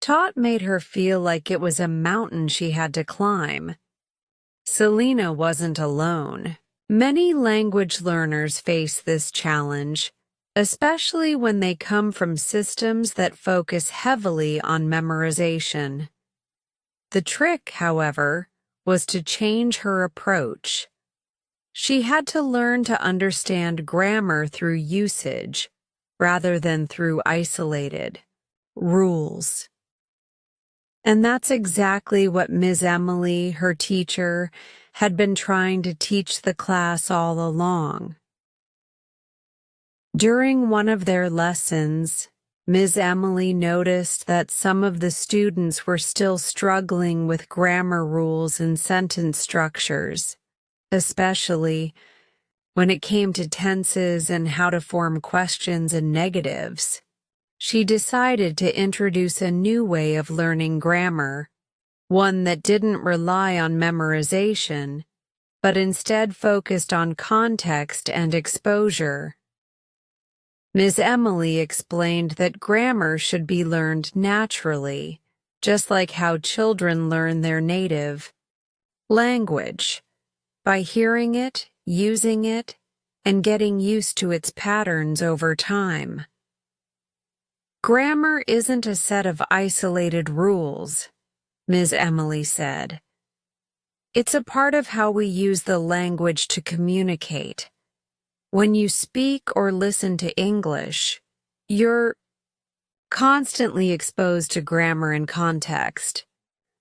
taught made her feel like it was a mountain she had to climb. Selina wasn't alone. Many language learners face this challenge, especially when they come from systems that focus heavily on memorization. The trick, however, was to change her approach. She had to learn to understand grammar through usage rather than through isolated rules. And that's exactly what Ms. Emily, her teacher, had been trying to teach the class all along. During one of their lessons, Ms. Emily noticed that some of the students were still struggling with grammar rules and sentence structures, especially when it came to tenses and how to form questions and negatives. She decided to introduce a new way of learning grammar, one that didn't rely on memorization, but instead focused on context and exposure. Ms. Emily explained that grammar should be learned naturally, just like how children learn their native language, by hearing it, using it, and getting used to its patterns over time. Grammar isn't a set of isolated rules, Ms. Emily said. It's a part of how we use the language to communicate. When you speak or listen to English, you're constantly exposed to grammar and context.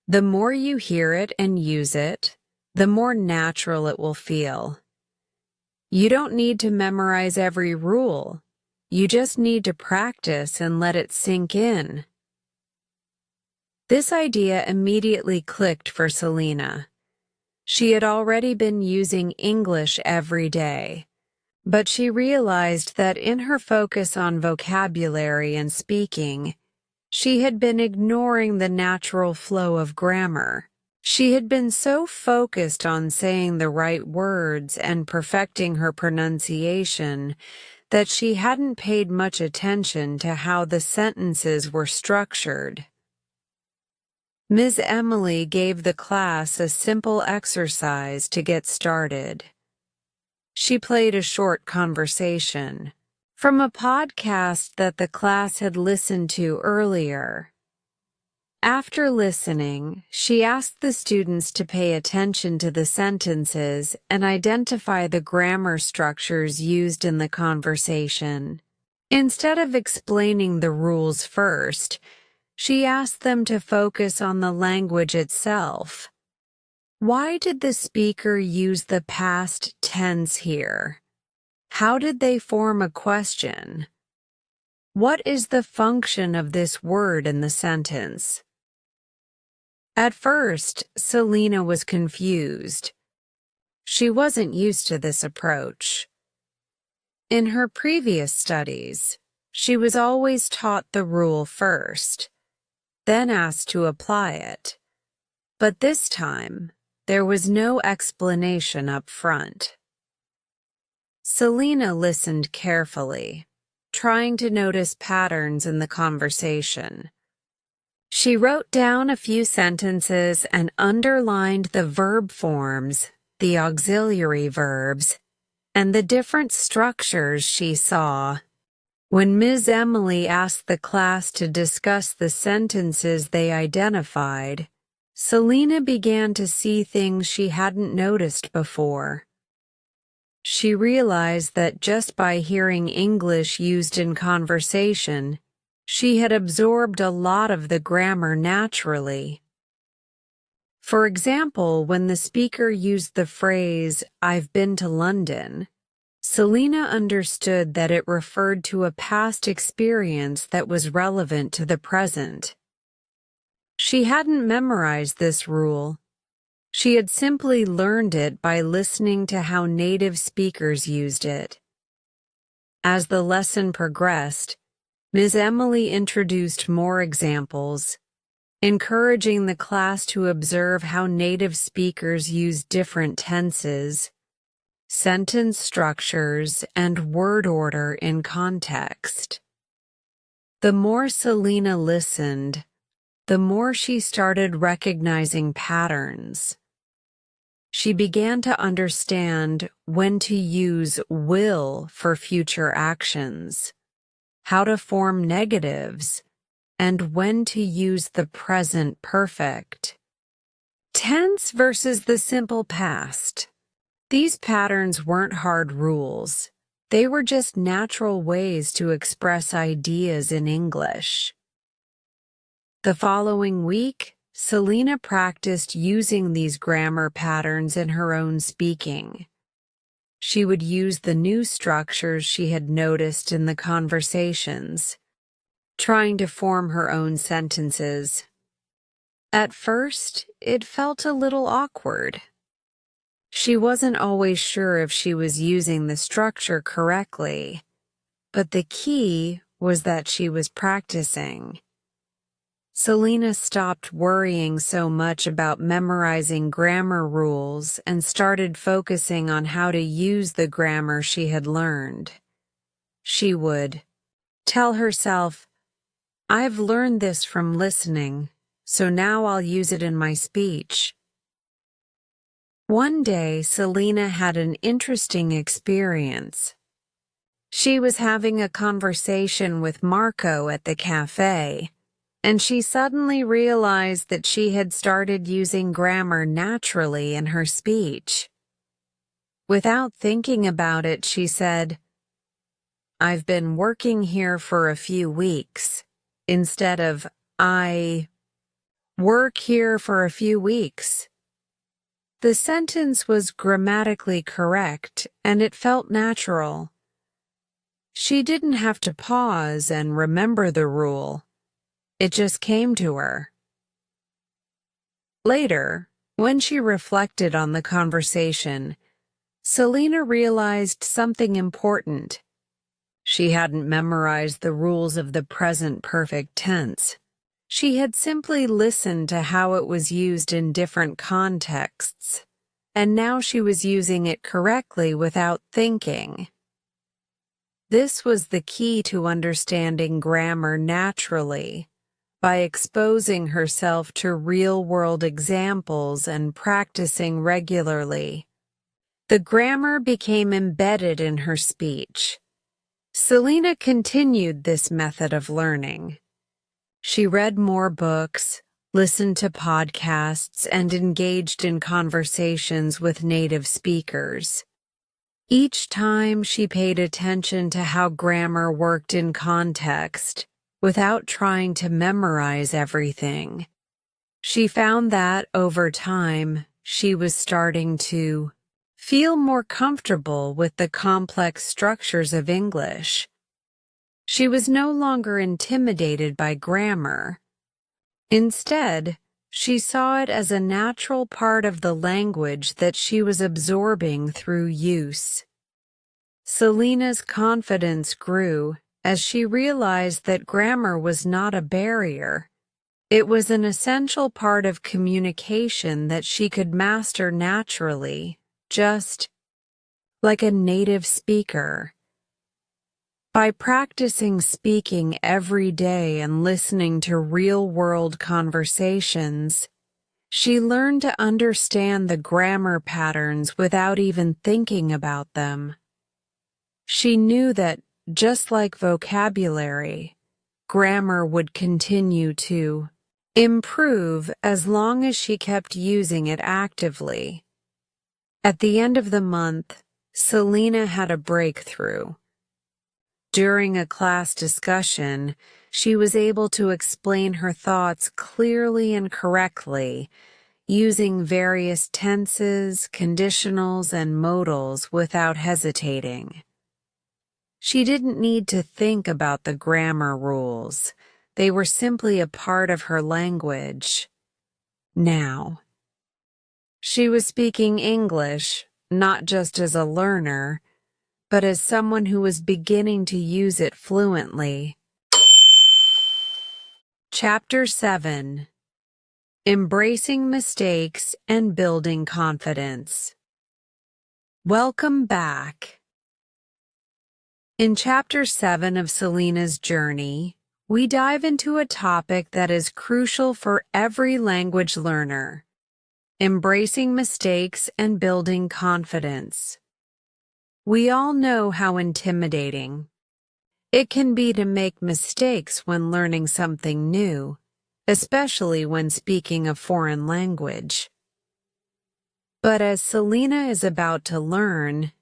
The more you hear it and use it, the more natural it will feel. You don't need to memorize every rule. You just need to practice and let it sink in. This idea immediately clicked for Selina. She had already been using English every day, but she realized that in her focus on vocabulary and speaking, she had been ignoring the natural flow of grammar. She had been so focused on saying the right words and perfecting her pronunciation that she hadn't paid much attention to how the sentences were structured. Ms. Emily gave the class a simple exercise to get started. She played a short conversation from a podcast that the class had listened to earlier. After listening, she asked the students to pay attention to the sentences and identify the grammar structures used in the conversation. Instead of explaining the rules first, she asked them to focus on the language itself. Why did the speaker use the past tense here? How did they form a question? What is the function of this word in the sentence? At first, Selina was confused. She wasn't used to this approach. In her previous studies, she was always taught the rule first, then asked to apply it. But this time, there was no explanation up front. Selina listened carefully, trying to notice patterns in the conversation. She wrote down a few sentences and underlined the verb forms, the auxiliary verbs, and the different structures she saw. When Ms. Emily asked the class to discuss the sentences they identified, Selina began to see things she hadn't noticed before. She realized that just by hearing English used in conversation, she had absorbed a lot of the grammar naturally. For example, when the speaker used the phrase, "I've been to London," Selina understood that it referred to a past experience that was relevant to the present. She hadn't memorized this rule. She had simply learned it by listening to how native speakers used it. As the lesson progressed, Ms. Emily introduced more examples, encouraging the class to observe how native speakers use different tenses, sentence structures, and word order in context. The more Selina listened, the more she started recognizing patterns. She began to understand when to use will for future actions, how to form negatives, and when to use the present perfect tense versus the simple past. These patterns weren't hard rules. They were just natural ways to express ideas in English. The following week, Selina practiced using these grammar patterns in her own speaking. She would use the new structures she had noticed in the conversations, trying to form her own sentences. At first, it felt a little awkward. She wasn't always sure if she was using the structure correctly, but the key was that she was practicing. Selina stopped worrying so much about memorizing grammar rules and started focusing on how to use the grammar she had learned. She would tell herself, "I've learned this from listening, so now I'll use it in my speech." One day, Selina had an interesting experience. She was having a conversation with Marco at the cafe, and she suddenly realized that she had started using grammar naturally in her speech. Without thinking about it, she said, "I've been working here for a few weeks," instead of, "I work here for a few weeks." The sentence was grammatically correct, and it felt natural. She didn't have to pause and remember the rule. It just came to her. Later, when she reflected on the conversation, Selina realized something important. She hadn't memorized the rules of the present perfect tense. She had simply listened to how it was used in different contexts, and now she was using it correctly without thinking. This was the key to understanding grammar naturally, by exposing herself to real-world examples and practicing regularly. The grammar became embedded in her speech. Selina continued this method of learning. She read more books, listened to podcasts, and engaged in conversations with native speakers. Each time she paid attention to how grammar worked in context, without trying to memorize everything. She found that, over time, she was starting to feel more comfortable with the complex structures of English. She was no longer intimidated by grammar. Instead, she saw it as a natural part of the language that she was absorbing through use. Selina's confidence grew as she realized that grammar was not a barrier. It was an essential part of communication that she could master naturally, just like a native speaker. By practicing speaking every day and listening to real-world conversations, she learned to understand the grammar patterns without even thinking about them. She knew that, just like vocabulary, grammar would continue to improve as long as she kept using it actively. At the end of the month, Selina had a breakthrough. During a class discussion, she was able to explain her thoughts clearly and correctly, using various tenses, conditionals, and modals without hesitating. She didn't need to think about the grammar rules. They were simply a part of her language. Now, She was speaking English, not just as a learner, but as someone who was beginning to use it fluently. Chapter 7: Embracing Mistakes and Building Confidence. Welcome back. In Chapter 7 of Selina's journey, we dive into a topic that is crucial for every language learner: embracing mistakes and building confidence. We all know how intimidating it can be to make mistakes when learning something new, especially when speaking a foreign language. But as Selina is about to learn,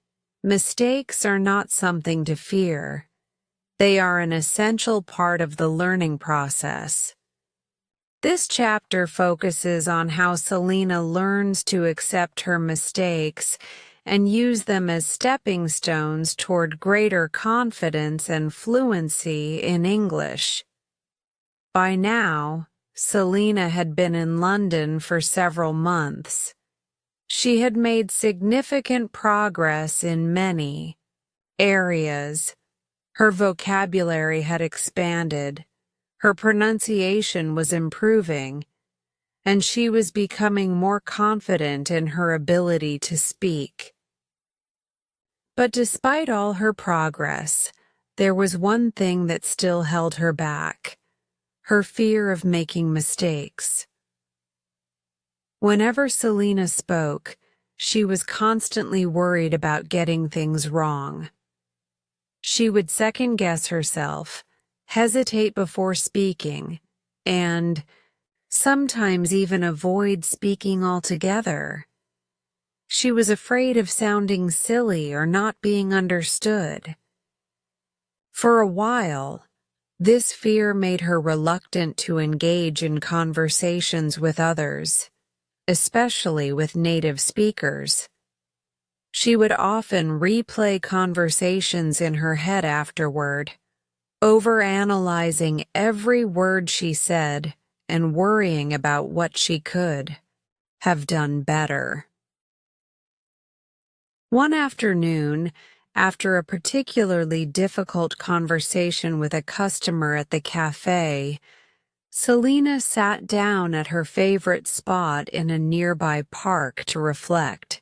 mistakes are not something to fear. They are an essential part of the learning process. This chapter focuses on how Selina learns to accept her mistakes and use them as stepping stones toward greater confidence and fluency in English. By now, Selina had been in London for several months. She had made significant progress in many areas. Her vocabulary had expanded, her pronunciation was improving, and she was becoming more confident in her ability to speak. But despite all her progress, there was one thing that still held her back: her fear of making mistakes. Whenever Selina spoke, she was constantly worried about getting things wrong. She would second-guess herself, hesitate before speaking, and sometimes even avoid speaking altogether. She was afraid of sounding silly or not being understood. For a while, this fear made her reluctant to engage in conversations with others, especially with native speakers. She would often replay conversations in her head afterward, overanalyzing every word she said and worrying about what she could have done better. One afternoon, after a particularly difficult conversation with a customer at the cafe, Selina sat down at her favorite spot in a nearby park to reflect.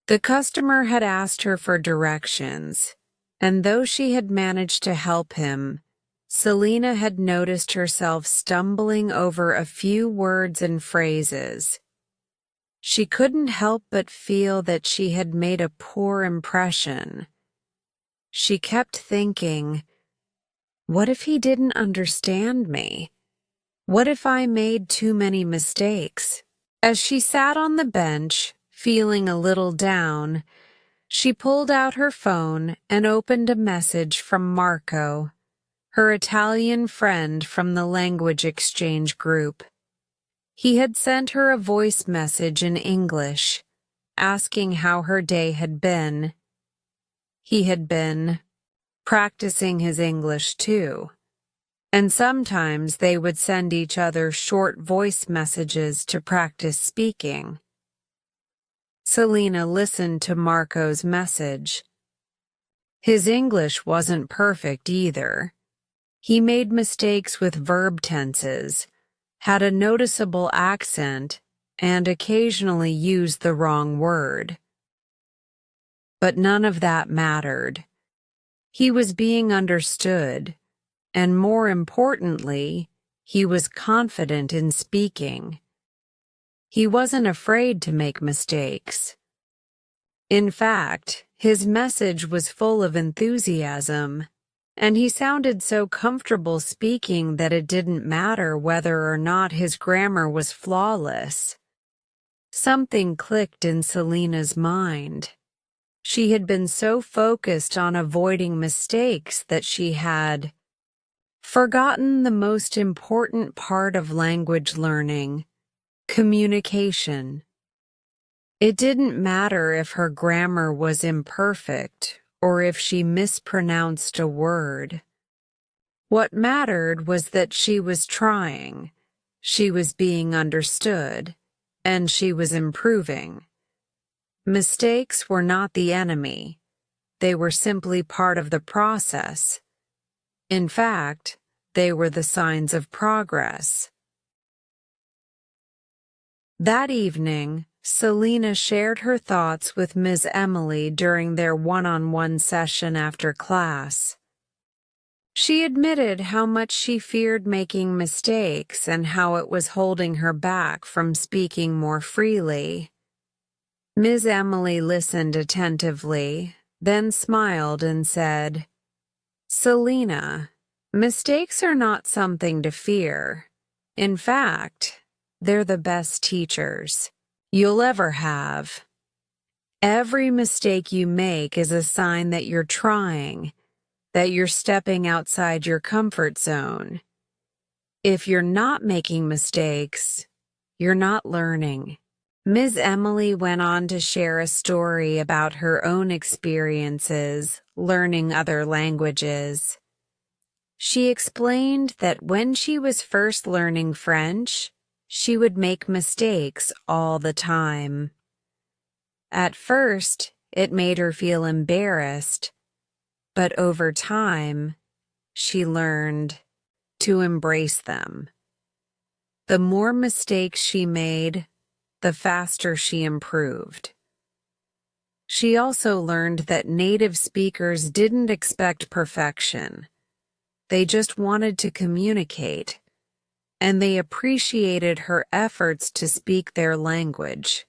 The customer had asked her for directions, and though she had managed to help him, Selina had noticed herself stumbling over a few words and phrases. She couldn't help but feel that she had made a poor impression. She kept thinking, what if he didn't understand me? What if I made too many mistakes? As she sat on the bench, feeling a little down, she pulled out her phone and opened a message from Marco, her Italian friend from the language exchange group. He had sent her a voice message in English, asking how her day had been. He had been practicing his English too, and sometimes they would send each other short voice messages to practice speaking. Selina listened to Marco's message. His English wasn't perfect either. He made mistakes with verb tenses, had a noticeable accent, and occasionally used the wrong word. But none of that mattered. He was being understood, and more importantly, he was confident in speaking. He wasn't afraid to make mistakes. In fact, his message was full of enthusiasm, and he sounded so comfortable speaking that it didn't matter whether or not his grammar was flawless. Something clicked in Selina's mind. She had been so focused on avoiding mistakes that she had forgotten the most important part of language learning: communication. It didn't matter if her grammar was imperfect or if she mispronounced a word. What mattered was that she was trying. She was being understood, and she was improving. Mistakes were not the enemy. They were simply part of the process. In fact, they were the signs of progress. That evening, Selina shared her thoughts with Ms. Emily during their one-on-one session after class. She admitted how much she feared making mistakes and how it was holding her back from speaking more freely. Ms. Emily listened attentively, then smiled and said, "Selina, mistakes are not something to fear. In fact, they're the best teachers you'll ever have. Every mistake you make is a sign that you're trying, that you're stepping outside your comfort zone. If you're not making mistakes, you're not learning." Ms. Emily went on to share a story about her own experiences learning other languages. She explained that when she was first learning French, she would make mistakes all the time. At first, it made her feel embarrassed, but over time, she learned to embrace them. The more mistakes she made, the faster she improved. She also learned that native speakers didn't expect perfection. They just wanted to communicate, and they appreciated her efforts to speak their language.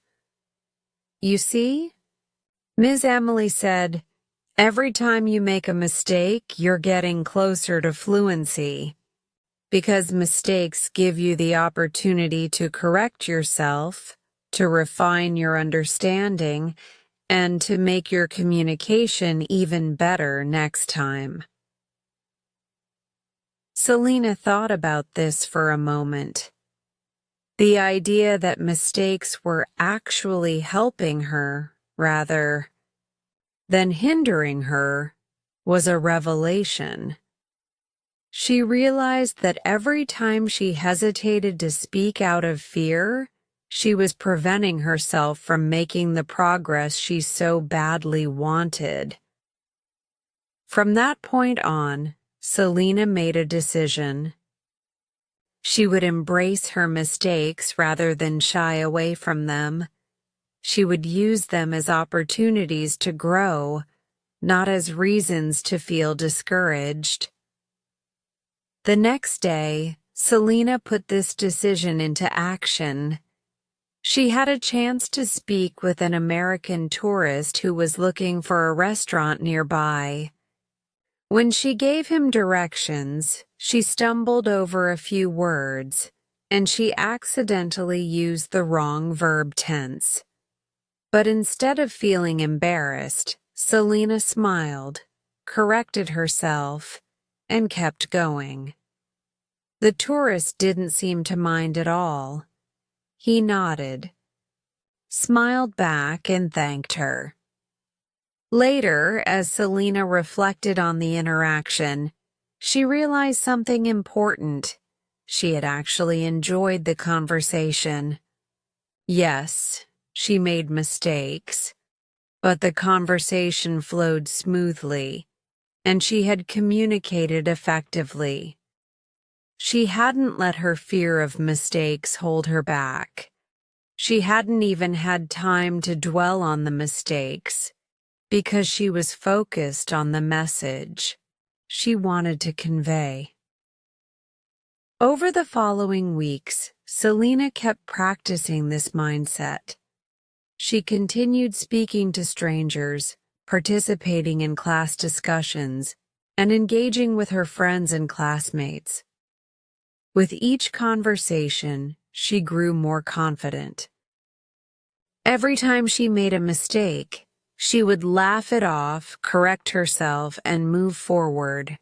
You see? Ms. Emily said, "Every time you make a mistake, you're getting closer to fluency, because mistakes give you the opportunity to correct yourself, to refine your understanding, and to make your communication even better next time." Selina thought about this for a moment. The idea that mistakes were actually helping her, rather than hindering her, was a revelation. She realized that every time she hesitated to speak out of fear, she was preventing herself from making the progress she so badly wanted. From that point on, Selina made a decision. She would embrace her mistakes rather than shy away from them. She would use them as opportunities to grow, not as reasons to feel discouraged. The next day, Selina put this decision into action. She had a chance to speak with an American tourist who was looking for a restaurant nearby. When she gave him directions, she stumbled over a few words, and she accidentally used the wrong verb tense. But instead of feeling embarrassed, Selina smiled, corrected herself, and kept going. The tourist didn't seem to mind at all. He nodded, smiled back, and thanked her. Later, as Selina reflected on the interaction, she realized something important. She had actually enjoyed the conversation. Yes, she made mistakes, but the conversation flowed smoothly, and she had communicated effectively. She hadn't let her fear of mistakes hold her back. She hadn't even had time to dwell on the mistakes, because she was focused on the message she wanted to convey. Over the following weeks, Selina kept practicing this mindset. She continued speaking to strangers, participating in class discussions, and engaging with her friends and classmates. With each conversation, she grew more confident. Every time she made a mistake, she would laugh it off, correct herself, and move forward.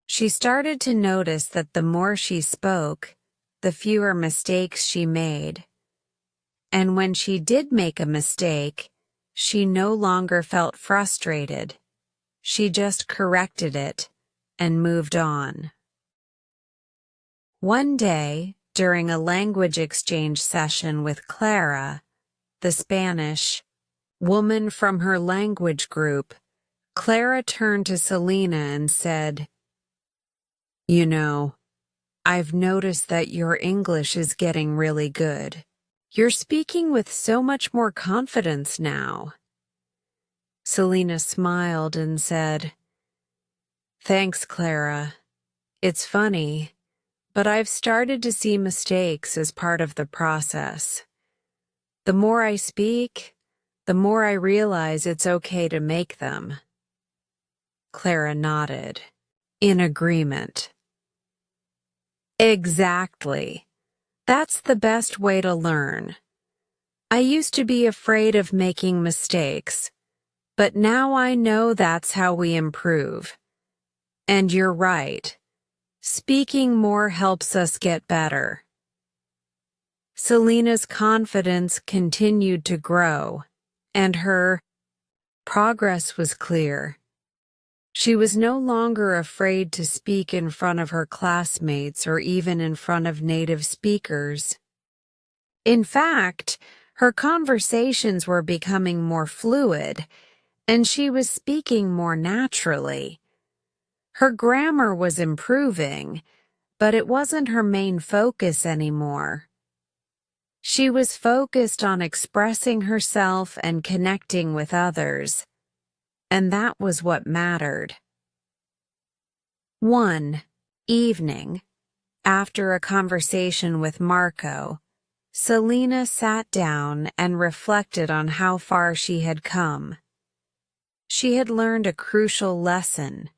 She started to notice that the more she spoke, the fewer mistakes she made. And when she did make a mistake, she no longer felt frustrated. She just corrected it and moved on. One day, during a language exchange session with Clara, the Spanish woman from her language group. Clara turned to Selina and said, "You know, I've noticed that your English is getting really good. You're speaking with so much more confidence now." Selina smiled and said, "Thanks, Clara. It's funny, but I've started to see mistakes as part of the process. The more I speak, the more I realize it's okay to make them." Clara nodded, in agreement. "Exactly. That's the best way to learn. I used to be afraid of making mistakes, but now I know that's how we improve. And you're right. Speaking more helps us get better." Selina's confidence continued to grow, and her progress was clear. She was no longer afraid to speak in front of her classmates or even in front of native speakers. In fact, her conversations were becoming more fluid, and she was speaking more naturally. Her grammar was improving, but it wasn't her main focus anymore. She was focused on expressing herself and connecting with others, and that was what mattered. One evening, after a conversation with Marco, Selina sat down and reflected on how far she had come. She had learned a crucial lesson.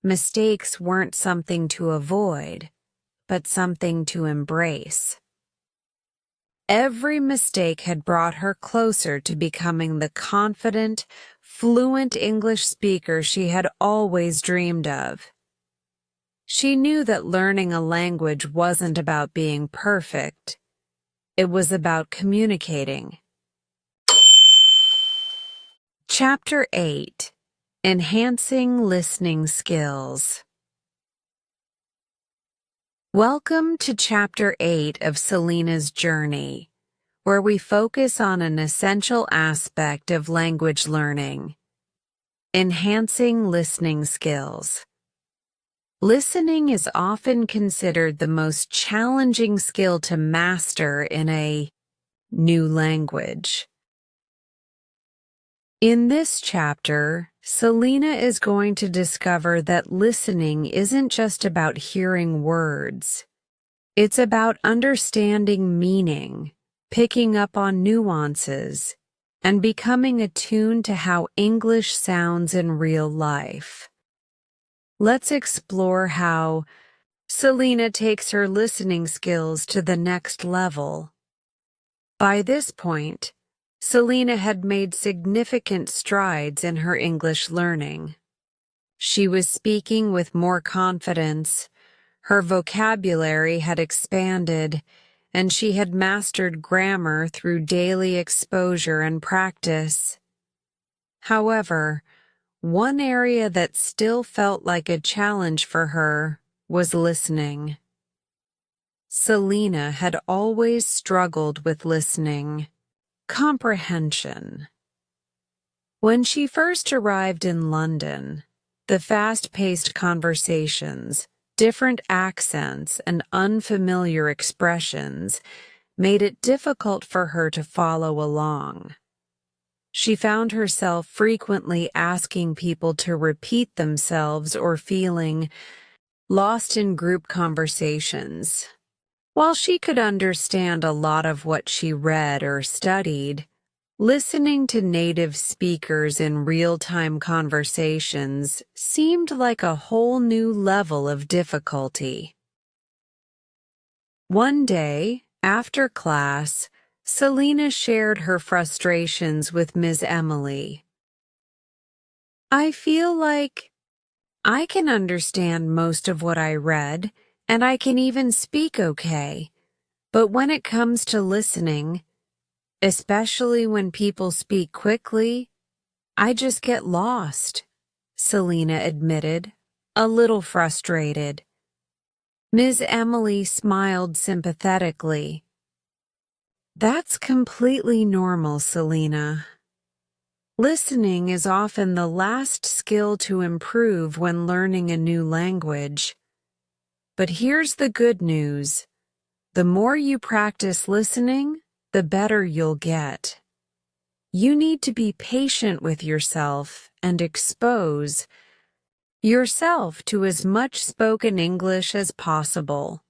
Mistakes weren't something to avoid, but something to embrace. Every mistake had brought her closer to becoming the confident, fluent English speaker she had always dreamed of. She knew that learning a language wasn't about being perfect. It was about communicating. Chapter 8: Enhancing Listening Skills. Welcome to Chapter 8 of Selina's journey, where we focus on an essential aspect of language learning: enhancing listening skills. Listening is often considered the most challenging skill to master in a new language. In this chapter, Selina is going to discover that listening isn't just about hearing words. It's about understanding meaning, picking up on nuances, and becoming attuned to how English sounds in real life. Let's explore how Selina takes her listening skills to the next level. By this point, Selina had made significant strides in her English learning. She was speaking with more confidence, her vocabulary had expanded, and she had mastered grammar through daily exposure and practice. However, one area that still felt like a challenge for her was listening. Selina had always struggled with listening. Comprehension. When she first arrived in London, the fast-paced conversations, different accents, and unfamiliar expressions made it difficult for her to follow along. She found herself frequently asking people to repeat themselves or feeling lost in group conversations. While she could understand a lot of what she read or studied, listening to native speakers in real-time conversations seemed like a whole new level of difficulty. One day, after class, Selina shared her frustrations with Ms. Emily. "I feel like I can understand most of what I read, and I can even speak okay. But when it comes to listening, especially when people speak quickly, I just get lost," Selina admitted, a little frustrated. Ms. Emily smiled sympathetically. That's completely normal, Selina. Listening is often the last skill to improve when learning a new language. But here's the good news. The more you practice listening, the better you'll get. You need to be patient with yourself and expose yourself to as much spoken English as possible.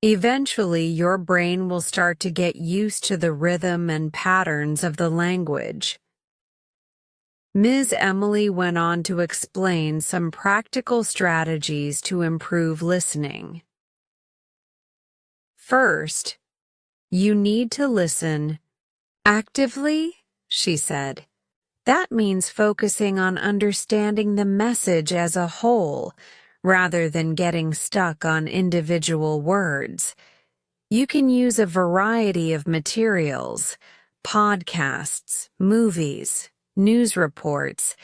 Eventually, your brain will start to get used to the rhythm and patterns of the language. Ms. Emily went on to explain some practical strategies to improve listening. First, you need to listen actively, she said. That means focusing on understanding the message as a whole, rather than getting stuck on individual words. You can use a variety of materials, podcasts, movies, news reports,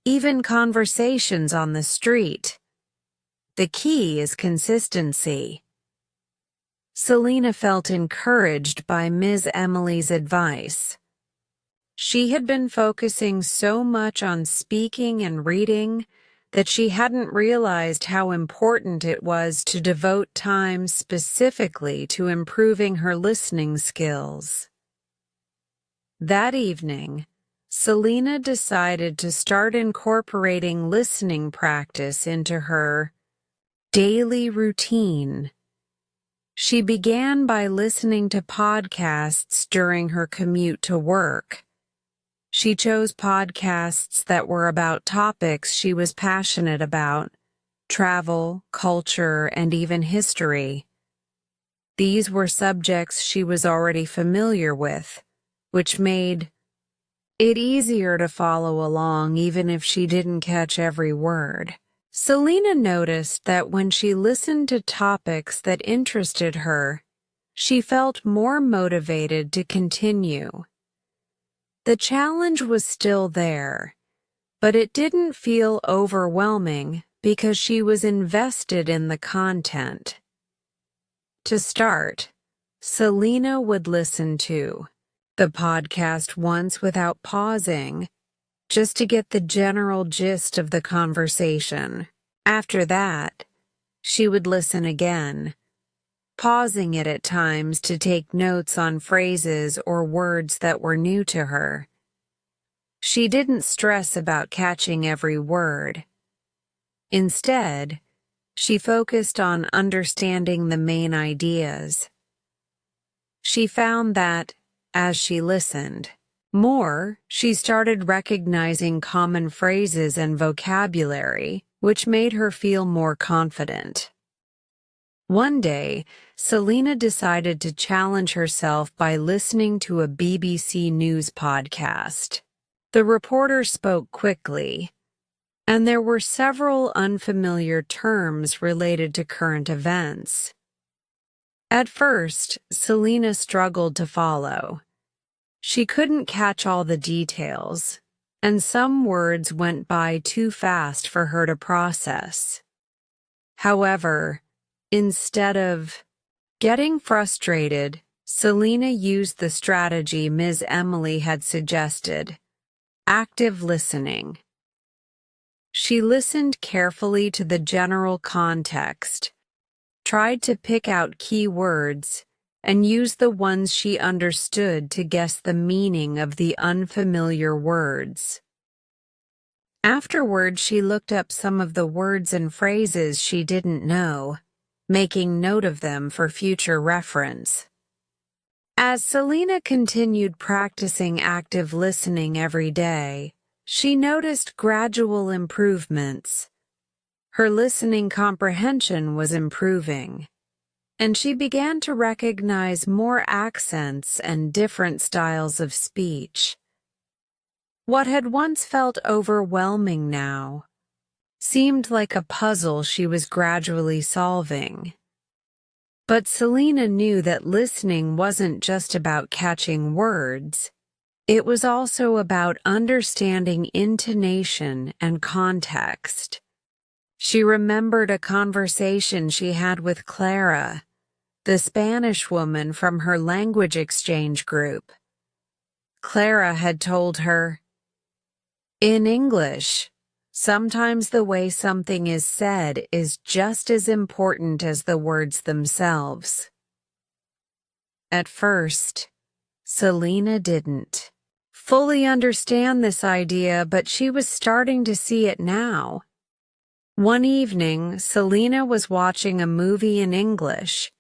even conversations on the street. The key is consistency. Selina felt encouraged by Ms. Emily's advice. She had been focusing so much on speaking and reading that she hadn't realized how important it was to devote time specifically to improving her listening skills. That evening, Selina decided to start incorporating listening practice into her daily routine. She began by listening to podcasts during her commute to work. She chose podcasts that were about topics she was passionate about: travel, culture, and even history. These were subjects she was already familiar with, which made it easier to follow along even if she didn't catch every word. Selina noticed that when she listened to topics that interested her, she felt more motivated to continue. The challenge was still there, but it didn't feel overwhelming because she was invested in the content. To start, Selina would listen to the podcast once without pausing, just to get the general gist of the conversation. After that, she would listen again, pausing it at times to take notes on phrases or words that were new to her. She didn't stress about catching every word. Instead, she focused on understanding the main ideas. She found that, as she listened more, she started recognizing common phrases and vocabulary, which made her feel more confident. One day, Selina decided to challenge herself by listening to a BBC News podcast. The reporter spoke quickly, and there were several unfamiliar terms related to current events. At first, Selina struggled to follow. She couldn't catch all the details, and some words went by too fast for her to process. However, instead of getting frustrated, Selina used the strategy Ms. Emily had suggested: active listening. She listened carefully to the general context, tried to pick out key words, and used the ones she understood to guess the meaning of the unfamiliar words. Afterward, she looked up some of the words and phrases she didn't know, making note of them for future reference. As Selina continued practicing active listening every day, she noticed gradual improvements. Her listening comprehension was improving, and she began to recognize more accents and different styles of speech. What had once felt overwhelming now seemed like a puzzle she was gradually solving. But Selina knew that listening wasn't just about catching words. It was also about understanding intonation and context. She remembered a conversation she had with Clara, the Spanish woman from her language exchange group. Clara had told her, "In English, sometimes the way something is said is just as important as the words themselves." At first, Selina didn't fully understand this idea, but she was starting to see it now. One evening, Selina was watching a movie in English.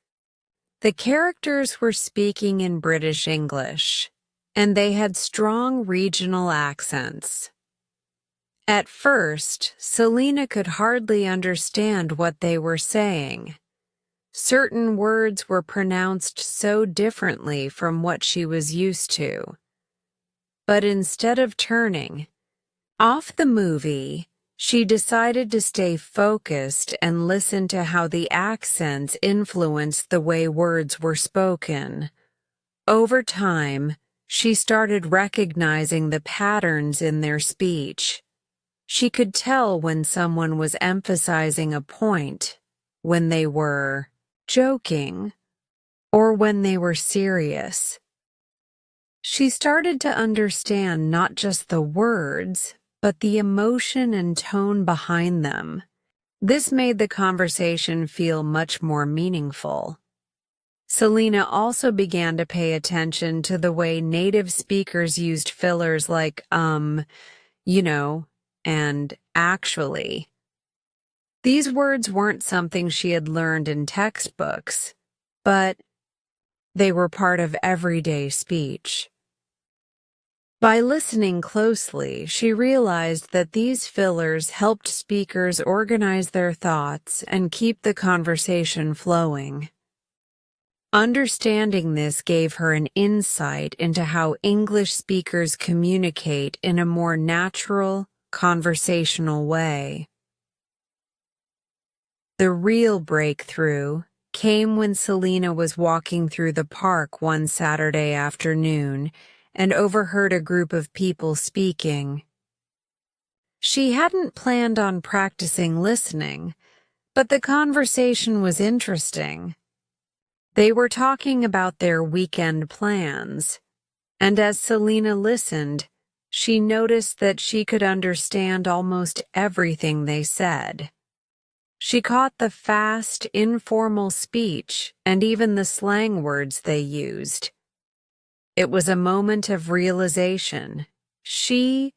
The characters were speaking in British English, and they had strong regional accents. At first, Selina could hardly understand what they were saying. Certain words were pronounced so differently from what she was used to. But instead of turning off the movie, she decided to stay focused and listen to how the accents influenced the way words were spoken. Over time, she started recognizing the patterns in their speech. She could tell when someone was emphasizing a point, when they were joking, or when they were serious. She started to understand not just the words, but the emotion and tone behind them. This made the conversation feel much more meaningful. Selina also began to pay attention to the way native speakers used fillers like, and actually. These words weren't something she had learned in textbooks, but they were part of everyday speech. By listening closely, she realized that these fillers helped speakers organize their thoughts and keep the conversation flowing. Understanding this gave her an insight into how English speakers communicate in a more natural, conversational way. The real breakthrough came when Selina was walking through the park one Saturday afternoon and overheard a group of people speaking. She hadn't planned on practicing listening, but the conversation was interesting. They were talking about their weekend plans, and as Selina listened, she noticed that she could understand almost everything they said. She caught the fast, informal speech and even the slang words they used. It was a moment of realization. She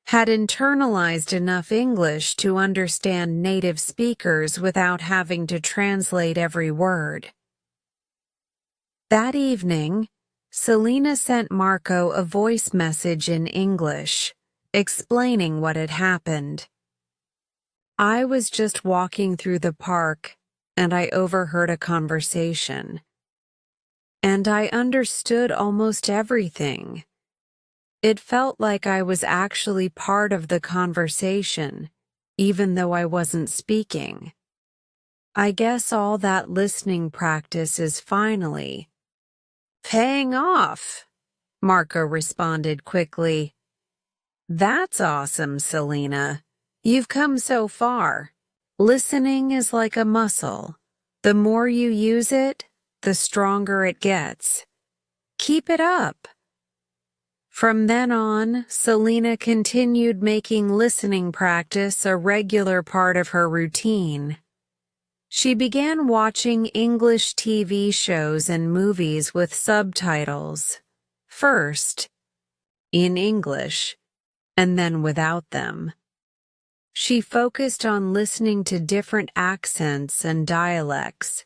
had internalized enough English to understand native speakers without having to translate every word. That evening, Selina sent Marco a voice message in English, explaining what had happened. "I was just walking through the park, and I overheard a conversation. And I understood almost everything. It felt like I was actually part of the conversation, even though I wasn't speaking. I guess all that listening practice is finally paying off," Marco responded quickly. "That's awesome, Selina. You've come so far. Listening is like a muscle. The more you use it, the stronger it gets. Keep it up." From then on, Selina continued making listening practice a regular part of her routine. She began watching English TV shows and movies with subtitles, first in English, and then without them. She focused on listening to different accents and dialects,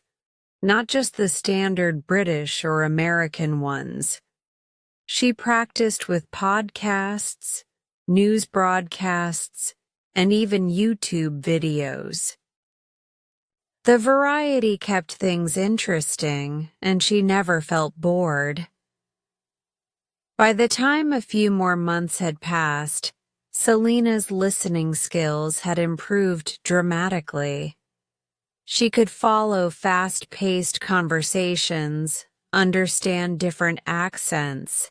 not just the standard British or American ones. She practiced with podcasts, news broadcasts, and even YouTube videos. The variety kept things interesting, and she never felt bored. By the time a few more months had passed, Selina's listening skills had improved dramatically. She could follow fast-paced conversations, understand different accents,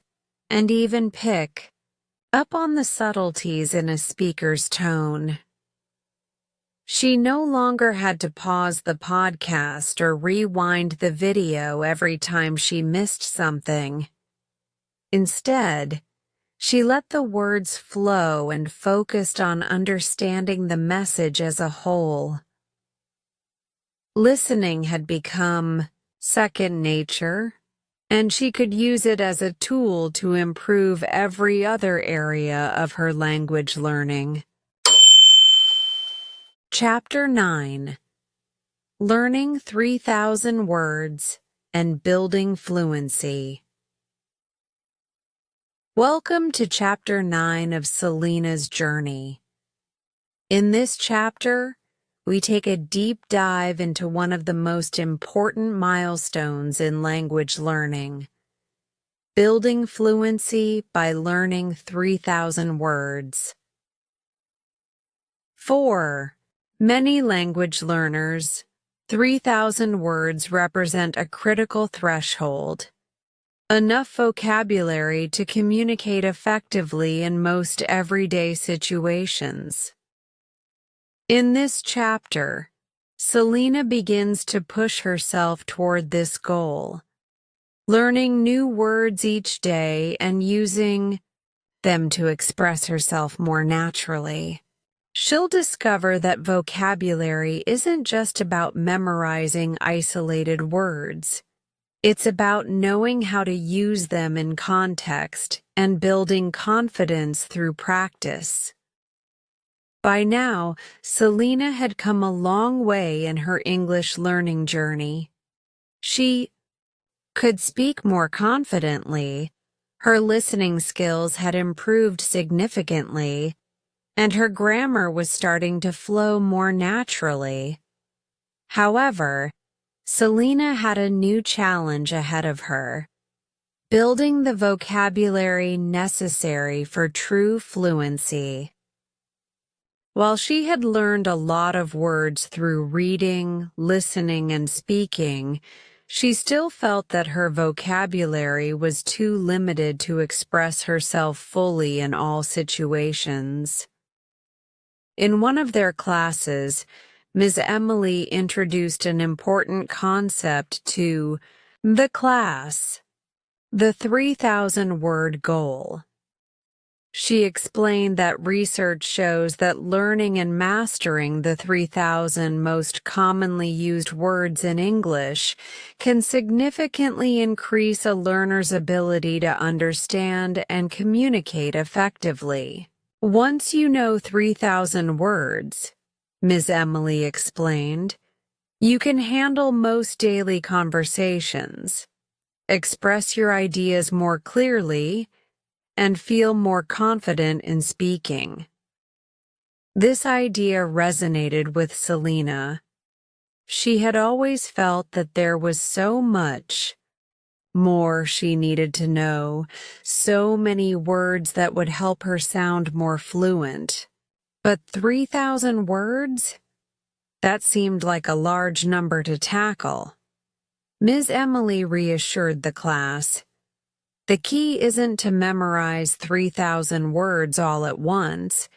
and even pick up on the subtleties in a speaker's tone. She no longer had to pause the podcast or rewind the video every time she missed something. Instead, she let the words flow and focused on understanding the message as a whole. Listening had become second nature, and she could use it as a tool to improve every other area of her language learning. Chapter 9. Learning 3,000 Words and Building Fluency. Welcome to Chapter 9 of Selina's journey. In this chapter, we take a deep dive into one of the most important milestones in language learning: building fluency by learning 3,000 words. For many language learners, 3,000 words represent a critical threshold, enough vocabulary to communicate effectively in most everyday situations. In this chapter, Selina begins to push herself toward this goal, learning new words each day and using them to express herself more naturally. She'll discover that vocabulary isn't just about memorizing isolated words. It's about knowing how to use them in context and building confidence through practice. By now, Selina had come a long way in her English learning journey. She could speak more confidently, her listening skills had improved significantly, and her grammar was starting to flow more naturally. However, Selina had a new challenge ahead of her: building the vocabulary necessary for true fluency. While she had learned a lot of words through reading, listening, and speaking, she still felt that her vocabulary was too limited to express herself fully in all situations. In one of their classes, Ms. Emily introduced an important concept to the class: the 3,000-word goal. She explained that research shows that learning and mastering the 3,000 most commonly used words in English can significantly increase a learner's ability to understand and communicate effectively. Once you know 3,000 words, Ms. Emily explained, you can handle most daily conversations, express your ideas more clearly, and feel more confident in speaking. This idea resonated with Selina. She had always felt that there was so much more she needed to know, so many words that would help her sound more fluent. But 3,000 words? That seemed like a large number to tackle. Ms. Emily reassured the class. The key isn't to memorize 3,000 words all at once.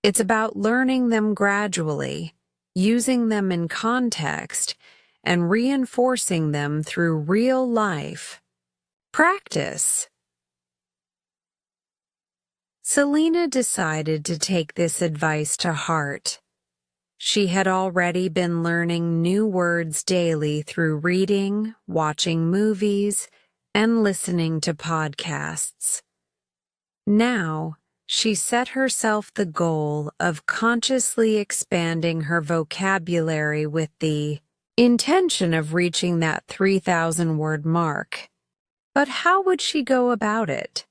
It's about learning them gradually, using them in context, and reinforcing them through real-life practice. Selina decided to take this advice to heart. She had already been learning new words daily through reading, watching movies, and listening to podcasts. Now, she set herself the goal of consciously expanding her vocabulary with the intention of reaching that 3,000-word mark. But how would she go about it?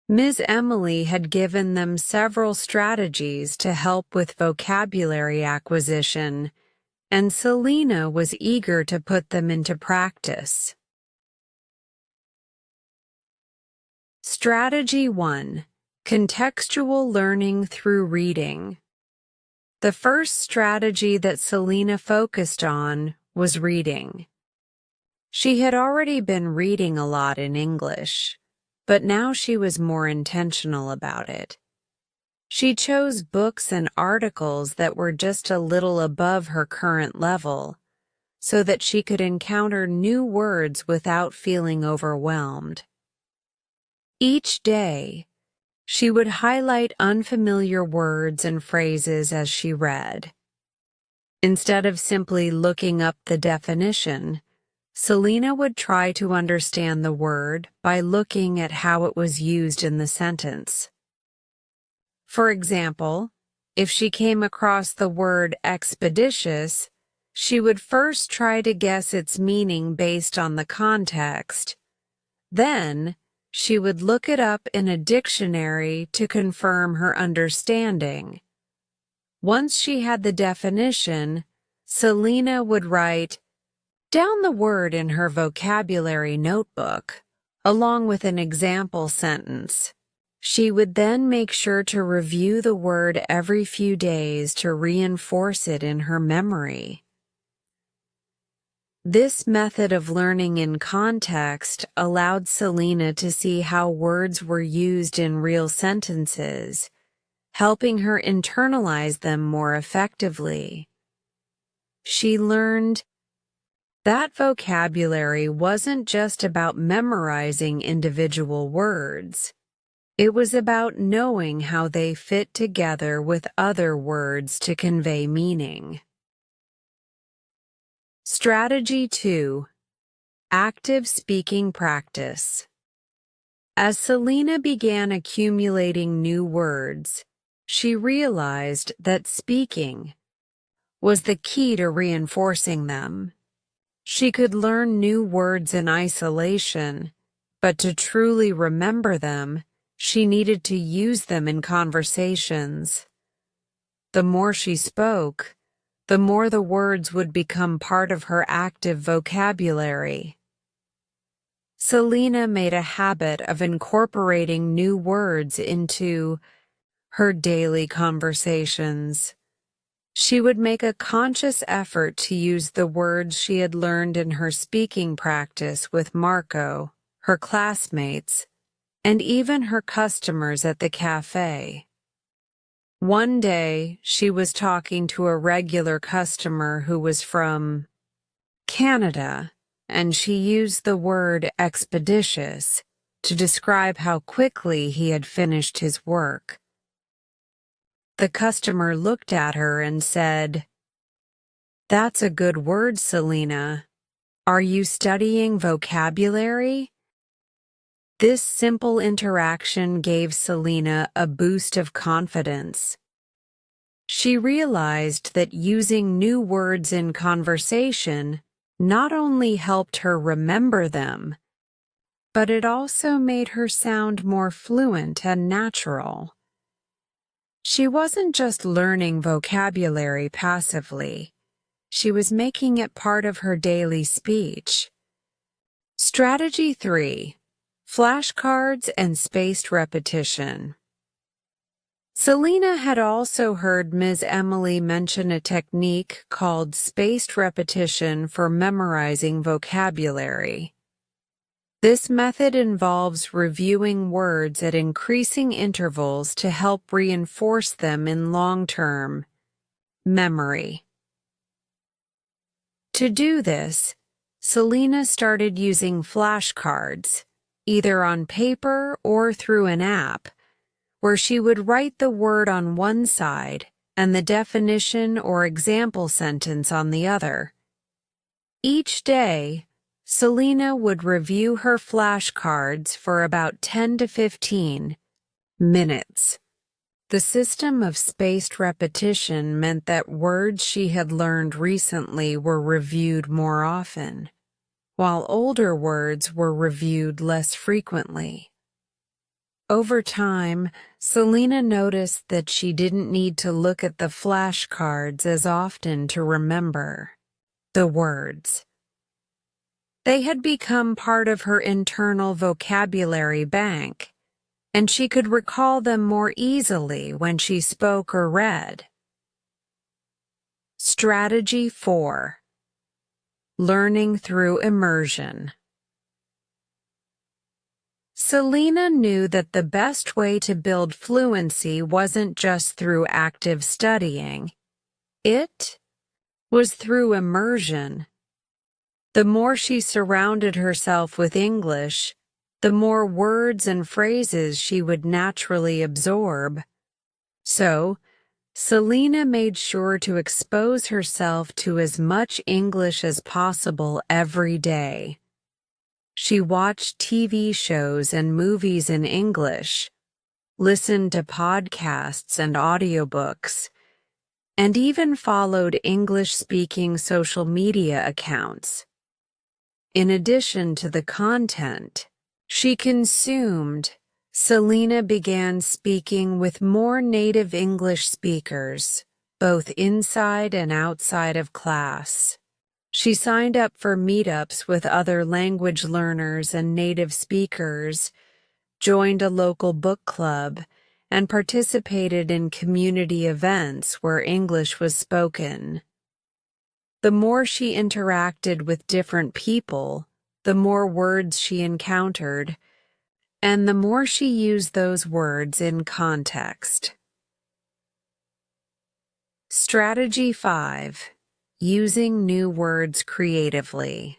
Ms. Emily had given them several strategies to help with vocabulary acquisition, and Selina was eager to put them into practice. Strategy 1: Contextual learning through reading. The first strategy that Selina focused on was reading. She had already been reading a lot in English, but now she was more intentional about it. She chose books and articles that were just a little above her current level, so that she could encounter new words without feeling overwhelmed. Each day, she would highlight unfamiliar words and phrases as she read. Instead of simply looking up the definition, Selina would try to understand the word by looking at how it was used in the sentence. For example, if she came across the word expeditious, she would first try to guess its meaning based on the context. Then, she would look it up in a dictionary to confirm her understanding. Once she had the definition, Selina would write down the word in her vocabulary notebook, along with an example sentence. She would then make sure to review the word every few days to reinforce it in her memory. This method of learning in context allowed Selina to see how words were used in real sentences, helping her internalize them more effectively. She learned that vocabulary wasn't just about memorizing individual words. It was about knowing how they fit together with other words to convey meaning. Strategy 2. Active speaking practice. As Selina began accumulating new words, she realized that speaking was the key to reinforcing them. She could learn new words in isolation, but to truly remember them, she needed to use them in conversations. The more she spoke, the more the words would become part of her active vocabulary. Selina made a habit of incorporating new words into her daily conversations. She would make a conscious effort to use the words she had learned in her speaking practice with Marco, her classmates, and even her customers at the cafe. One day, she was talking to a regular customer who was from Canada, and she used the word expeditious to describe how quickly he had finished his work. The customer looked at her and said, "That's a good word, Selina. Are you studying vocabulary?" This simple interaction gave Selina a boost of confidence. She realized that using new words in conversation not only helped her remember them, but it also made her sound more fluent and natural. She wasn't just learning vocabulary passively. She was making it part of her daily speech. Strategy 3. Flashcards and spaced repetition. Selina had also heard Ms. Emily mention a technique called spaced repetition for memorizing vocabulary. This method involves reviewing words at increasing intervals to help reinforce them in long-term memory. To do this, Selina started using flashcards, either on paper or through an app, where she would write the word on one side and the definition or example sentence on the other. Each day, Selina would review her flashcards for about 10 to 15 minutes. The system of spaced repetition meant that words she had learned recently were reviewed more often, while older words were reviewed less frequently. Over time, Selina noticed that she didn't need to look at the flashcards as often to remember the words. They had become part of her internal vocabulary bank, and she could recall them more easily when she spoke or read. Strategy 4. Learning through immersion. Selina knew that the best way to build fluency wasn't just through active studying. It was through immersion. The more she surrounded herself with English, the more words and phrases she would naturally absorb. So, Selina made sure to expose herself to as much English as possible every day. She watched TV shows and movies in English, listened to podcasts and audiobooks, and even followed English-speaking social media accounts. In addition to the content she consumed, Selina began speaking with more native English speakers, both inside and outside of class. She signed up for meetups with other language learners and native speakers, joined a local book club, and participated in community events where English was spoken. The more she interacted with different people, the more words she encountered, and the more she used those words in context. Strategy 5. Using new words creatively.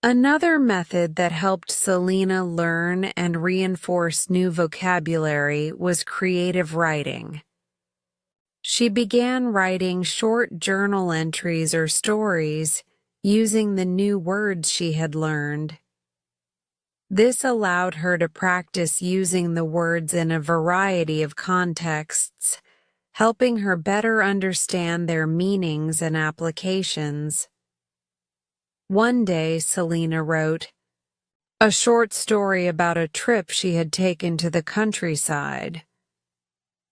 Another method that helped Selina learn and reinforce new vocabulary was creative writing. She began writing short journal entries or stories using the new words she had learned. This allowed her to practice using the words in a variety of contexts, helping her better understand their meanings and applications. One day, Selina wrote a short story about a trip she had taken to the countryside.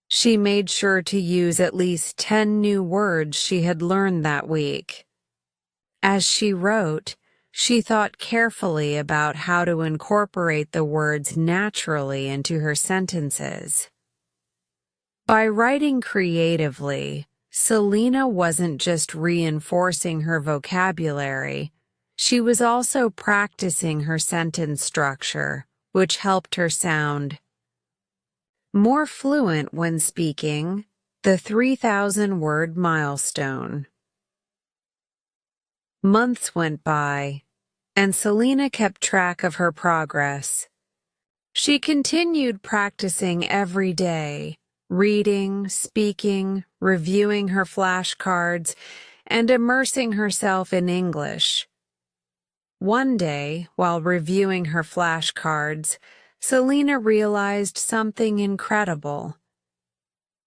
She made sure to use at least 10 new words she had learned that week. As she wrote, she thought carefully about how to incorporate the words naturally into her sentences. By writing creatively, Selina wasn't just reinforcing her vocabulary, she was also practicing her sentence structure, which helped her sound more fluent when speaking. The 3,000-word milestone. Months went by, and Selina kept track of her progress. She continued practicing every day, reading, speaking, reviewing her flashcards, and immersing herself in English. One day, while reviewing her flashcards, Selina realized something incredible.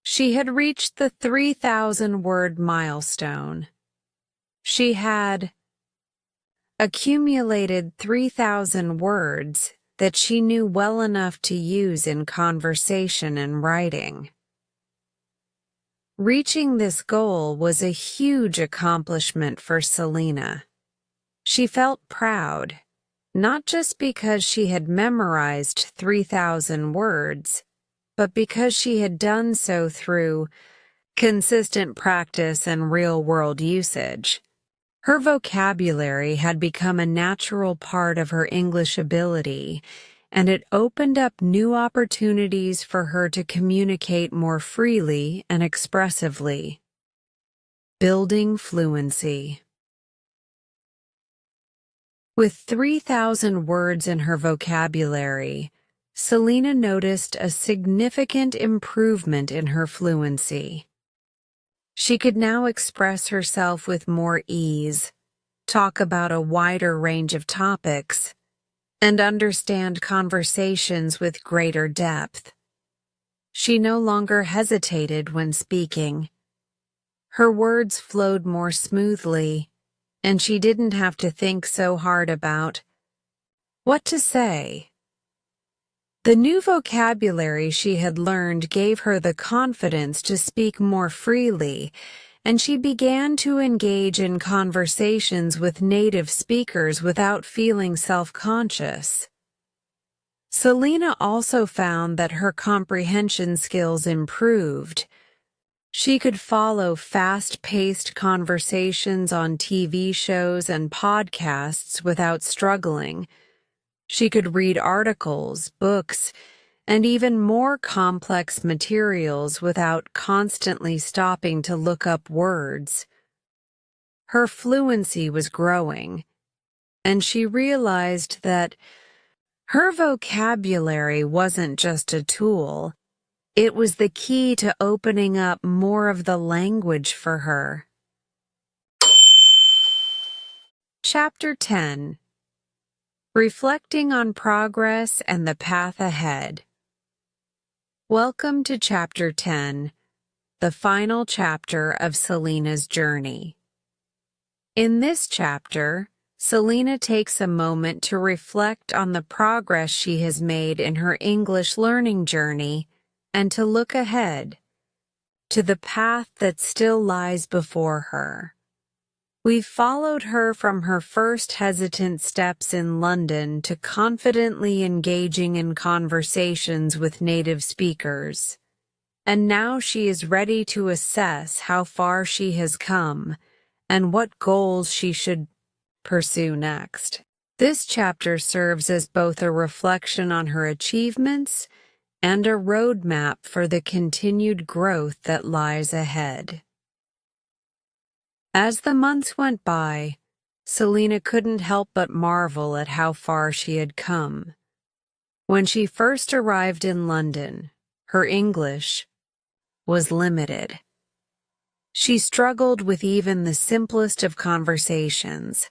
She had reached the 3,000-word milestone. She had accumulated 3,000 words that she knew well enough to use in conversation and writing. Reaching this goal was a huge accomplishment for Selina. She felt proud, not just because she had memorized 3,000 words, but because she had done so through consistent practice and real-world usage. Her vocabulary had become a natural part of her English ability, and it opened up new opportunities for her to communicate more freely and expressively. Building fluency. With 3,000 words in her vocabulary, Selina noticed a significant improvement in her fluency. She could now express herself with more ease, talk about a wider range of topics, and understand conversations with greater depth. She no longer hesitated when speaking. Her words flowed more smoothly, and she didn't have to think so hard about what to say. The new vocabulary she had learned gave her the confidence to speak more freely, and she began to engage in conversations with native speakers without feeling self-conscious. Selina also found that her comprehension skills improved. She could follow fast-paced conversations on TV shows and podcasts without struggling. She could read articles, books, and even more complex materials without constantly stopping to look up words. Her fluency was growing, and she realized that her vocabulary wasn't just a tool, it was the key to opening up more of the language for her. Chapter 10. Reflecting on Progress and the Path Ahead. Welcome to Chapter 10, the final chapter of Selina's journey. In this chapter, Selina takes a moment to reflect on the progress she has made in her English learning journey and to look ahead to the path that still lies before her. We've followed her from her first hesitant steps in London to confidently engaging in conversations with native speakers, and now she is ready to assess how far she has come and what goals she should pursue next. This chapter serves as both a reflection on her achievements and a roadmap for the continued growth that lies ahead. As the months went by, Selina couldn't help but marvel at how far she had come. When she first arrived in London, her English was limited. She struggled with even the simplest of conversations,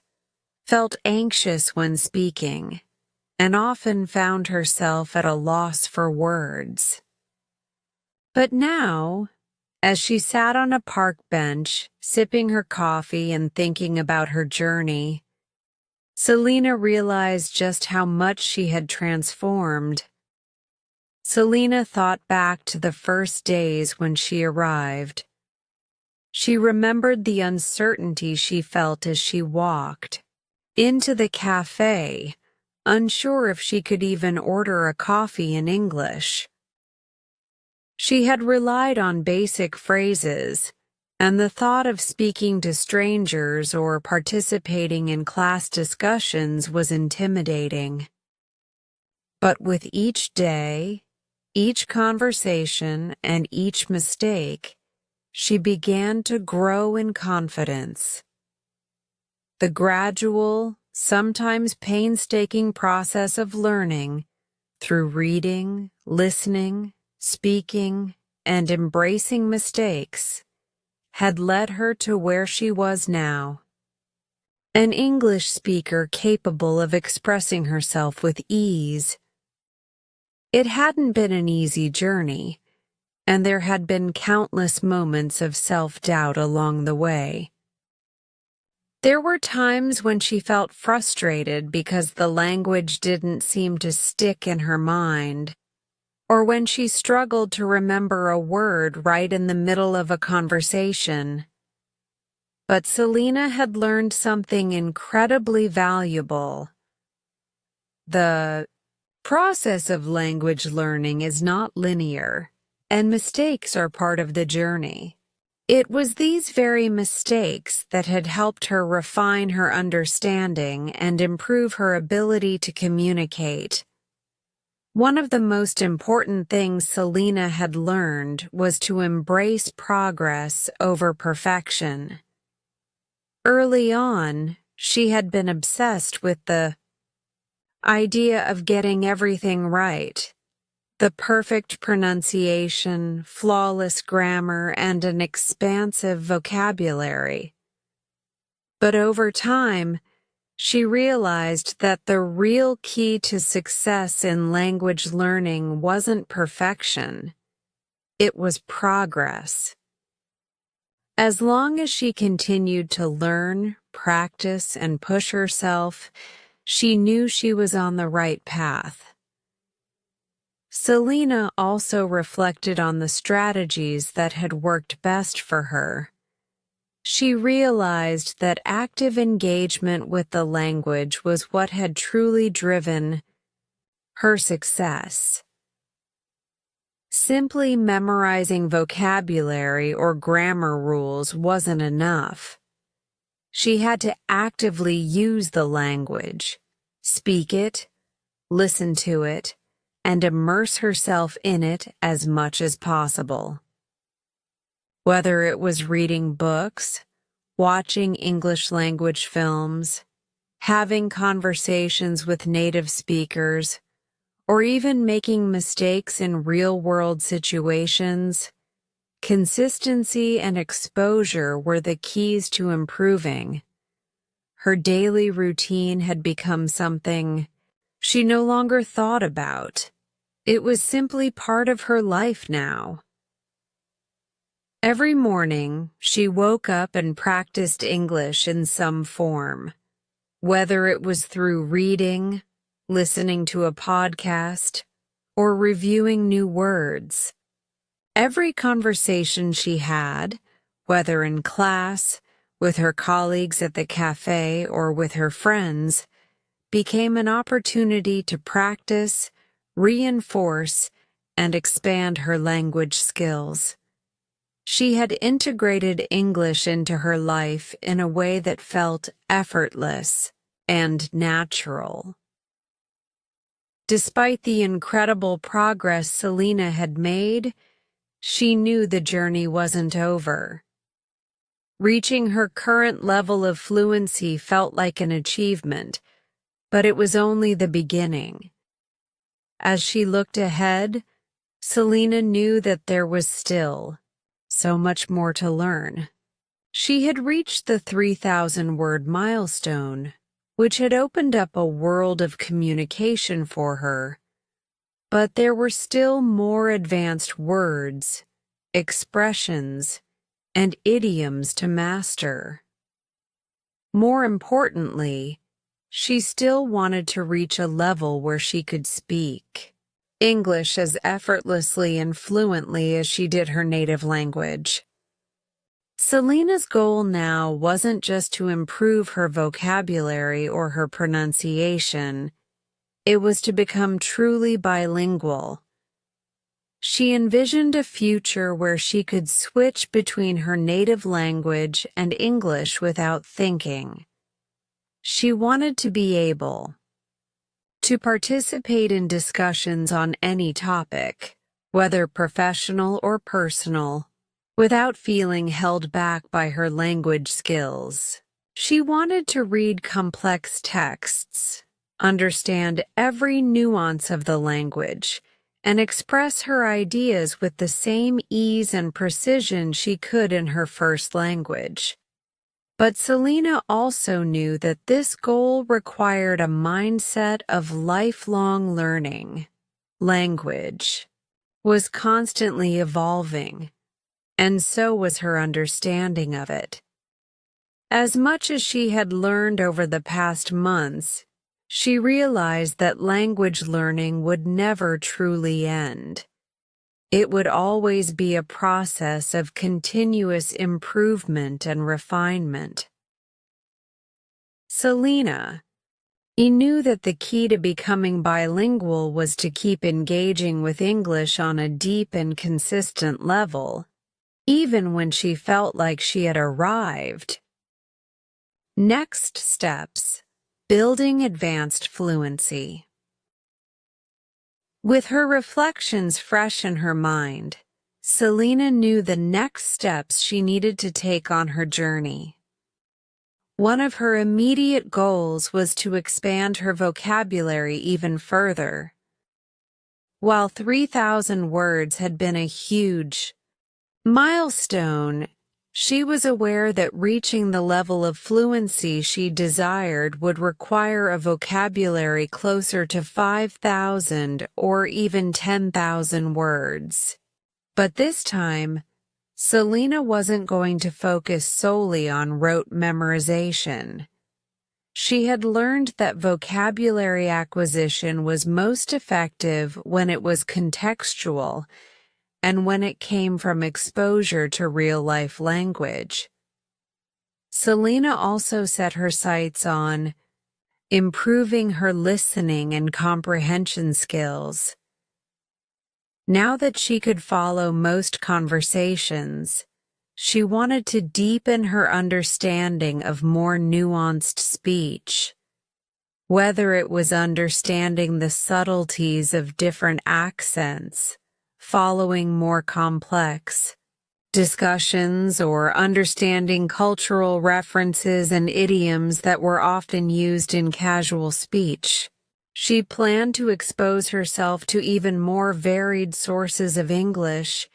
felt anxious when speaking, and often found herself at a loss for words. But now, as she sat on a park bench, sipping her coffee and thinking about her journey, Selina realized just how much she had transformed. Selina thought back to the first days when she arrived. She remembered the uncertainty she felt as she walked into the cafe, unsure if she could even order a coffee in English. She had relied on basic phrases, and the thought of speaking to strangers or participating in class discussions was intimidating. But with each day, each conversation, and each mistake, she began to grow in confidence. The gradual, sometimes painstaking process of learning, through reading, listening, speaking, and embracing mistakes, had led her to where she was now. An English speaker capable of expressing herself with ease. It hadn't been an easy journey, and there had been countless moments of self-doubt along the way. There were times when she felt frustrated because the language didn't seem to stick in her mind, or when she struggled to remember a word right in the middle of a conversation. But Selina had learned something incredibly valuable. The process of language learning is not linear, and mistakes are part of the journey. It was these very mistakes that had helped her refine her understanding and improve her ability to communicate. One of the most important things Selina had learned was to embrace progress over perfection. Early on, she had been obsessed with the idea of getting everything right. The perfect pronunciation, flawless grammar, and an expansive vocabulary. But over time, she realized that the real key to success in language learning wasn't perfection. It was progress. As long as she continued to learn, practice, and push herself, she knew she was on the right path. Selina also reflected on the strategies that had worked best for her. She realized that active engagement with the language was what had truly driven her success. Simply memorizing vocabulary or grammar rules wasn't enough. She had to actively use the language, speak it, listen to it, and immerse herself in it as much as possible. Whether it was reading books, watching English language films, having conversations with native speakers, or even making mistakes in real-world situations, consistency and exposure were the keys to improving. Her daily routine had become something she no longer thought about. It was simply part of her life now. Every morning, she woke up and practiced English in some form, whether it was through reading, listening to a podcast, or reviewing new words. Every conversation she had, whether in class, with her colleagues at the cafe, or with her friends, became an opportunity to practice, reinforce, and expand her language skills. She had integrated English into her life in a way that felt effortless and natural. Despite the incredible progress Selina had made, she knew the journey wasn't over. Reaching her current level of fluency felt like an achievement, but it was only the beginning. As she looked ahead, Selina knew that there was still so much more to learn. She had reached the 3,000-word milestone, which had opened up a world of communication for her. But there were still more advanced words, expressions, and idioms to master. More importantly, she still wanted to reach a level where she could speak English as effortlessly and fluently as she did her native language. Selina's goal now wasn't just to improve her vocabulary or her pronunciation. It was to become truly bilingual. She envisioned a future where she could switch between her native language and English without thinking. She wanted to be able to participate in discussions on any topic, whether professional or personal, without feeling held back by her language skills. She wanted to read complex texts, understand every nuance of the language, and express her ideas with the same ease and precision she could in her first language. But Selina also knew that this goal required a mindset of lifelong learning. Language was constantly evolving, and so was her understanding of it. As much as she had learned over the past months, she realized that language learning would never truly end. It would always be a process of continuous improvement and refinement. Selina knew that the key to becoming bilingual was to keep engaging with English on a deep and consistent level, even when she felt like she had arrived. Next steps: building advanced fluency. With her reflections fresh in her mind, Selina knew the next steps she needed to take on her journey. One of her immediate goals was to expand her vocabulary even further. While 3,000 words had been a huge milestone, she was aware that reaching the level of fluency she desired would require a vocabulary closer to 5,000 or even 10,000 words. But this time, Selina wasn't going to focus solely on rote memorization. She had learned that vocabulary acquisition was most effective when it was contextual and when it came from exposure to real-life language. Selina also set her sights on improving her listening and comprehension skills. Now that she could follow most conversations, she wanted to deepen her understanding of more nuanced speech. Whether it was understanding the subtleties of different accents, following more complex discussions, or understanding cultural references and idioms that were often used in casual speech. She planned to expose herself to even more varied sources of English,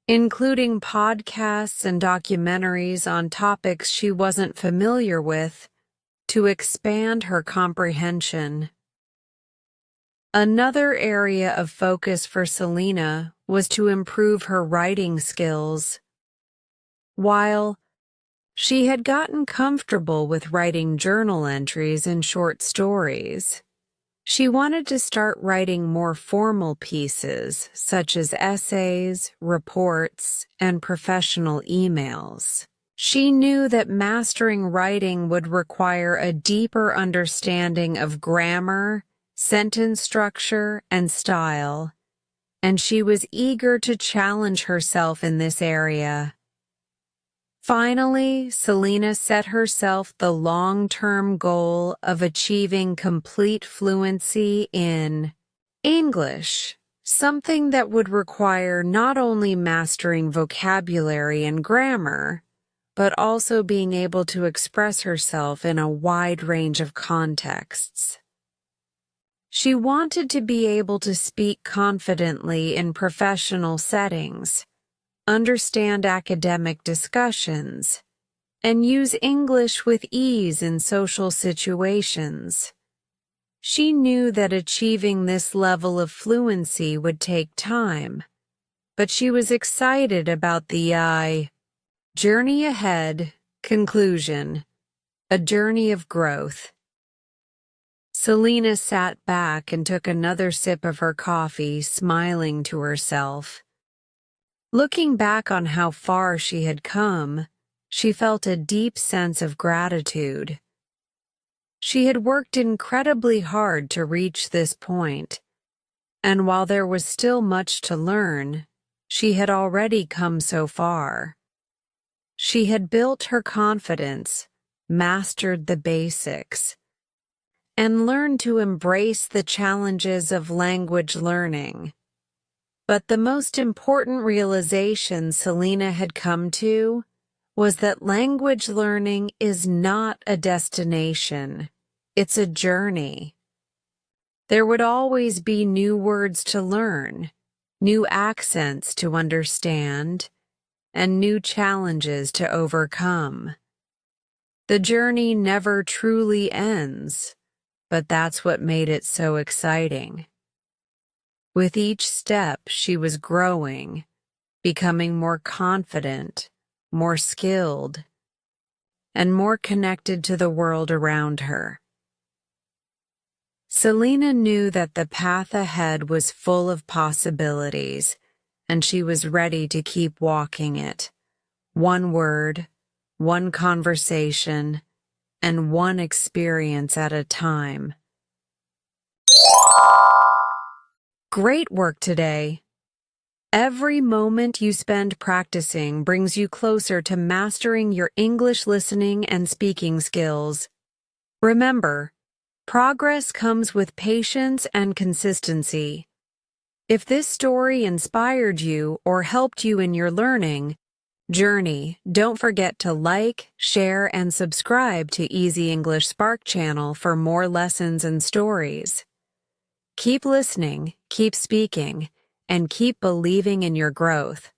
including podcasts and documentaries on topics she wasn't familiar with, to expand her comprehension. Another area of focus for Selina was to improve her writing skills. While she had gotten comfortable with writing journal entries and short stories, she wanted to start writing more formal pieces such as essays, reports, and professional emails. She knew that mastering writing would require a deeper understanding of grammar, sentence structure, and style, and she was eager to challenge herself in this area. Finally, Selina set herself the long-term goal of achieving complete fluency in English, something that would require not only mastering vocabulary and grammar, but also being able to express herself in a wide range of contexts. She wanted to be able to speak confidently in professional settings, understand academic discussions, and use English with ease in social situations. She knew that achieving this level of fluency would take time, but she was excited about the journey ahead. Conclusion: a journey of growth. Selina sat back and took another sip of her coffee, smiling to herself. Looking back on how far she had come, she felt a deep sense of gratitude. She had worked incredibly hard to reach this point, and while there was still much to learn, she had already come so far. She had built her confidence, mastered the basics, and learned to embrace the challenges of language learning. But the most important realization Selina had come to was that language learning is not a destination, it's a journey. There would always be new words to learn, new accents to understand, and new challenges to overcome. The journey never truly ends, but that's what made it so exciting. With each step, she was growing, becoming more confident, more skilled, and more connected to the world around her. Selina knew that the path ahead was full of possibilities, and she was ready to keep walking it, one word, one conversation, and one experience at a time. Great work today! Every moment you spend practicing brings you closer to mastering your English listening and speaking skills. Remember, progress comes with patience and consistency. If this story inspired you or helped you in your learning journey, don't forget to like, share, and subscribe to Easy English Spark channel for more lessons and stories. Keep listening, keep speaking, and keep believing in your growth.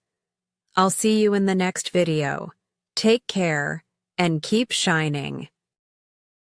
I'll see you in the next video. Take care and keep shining.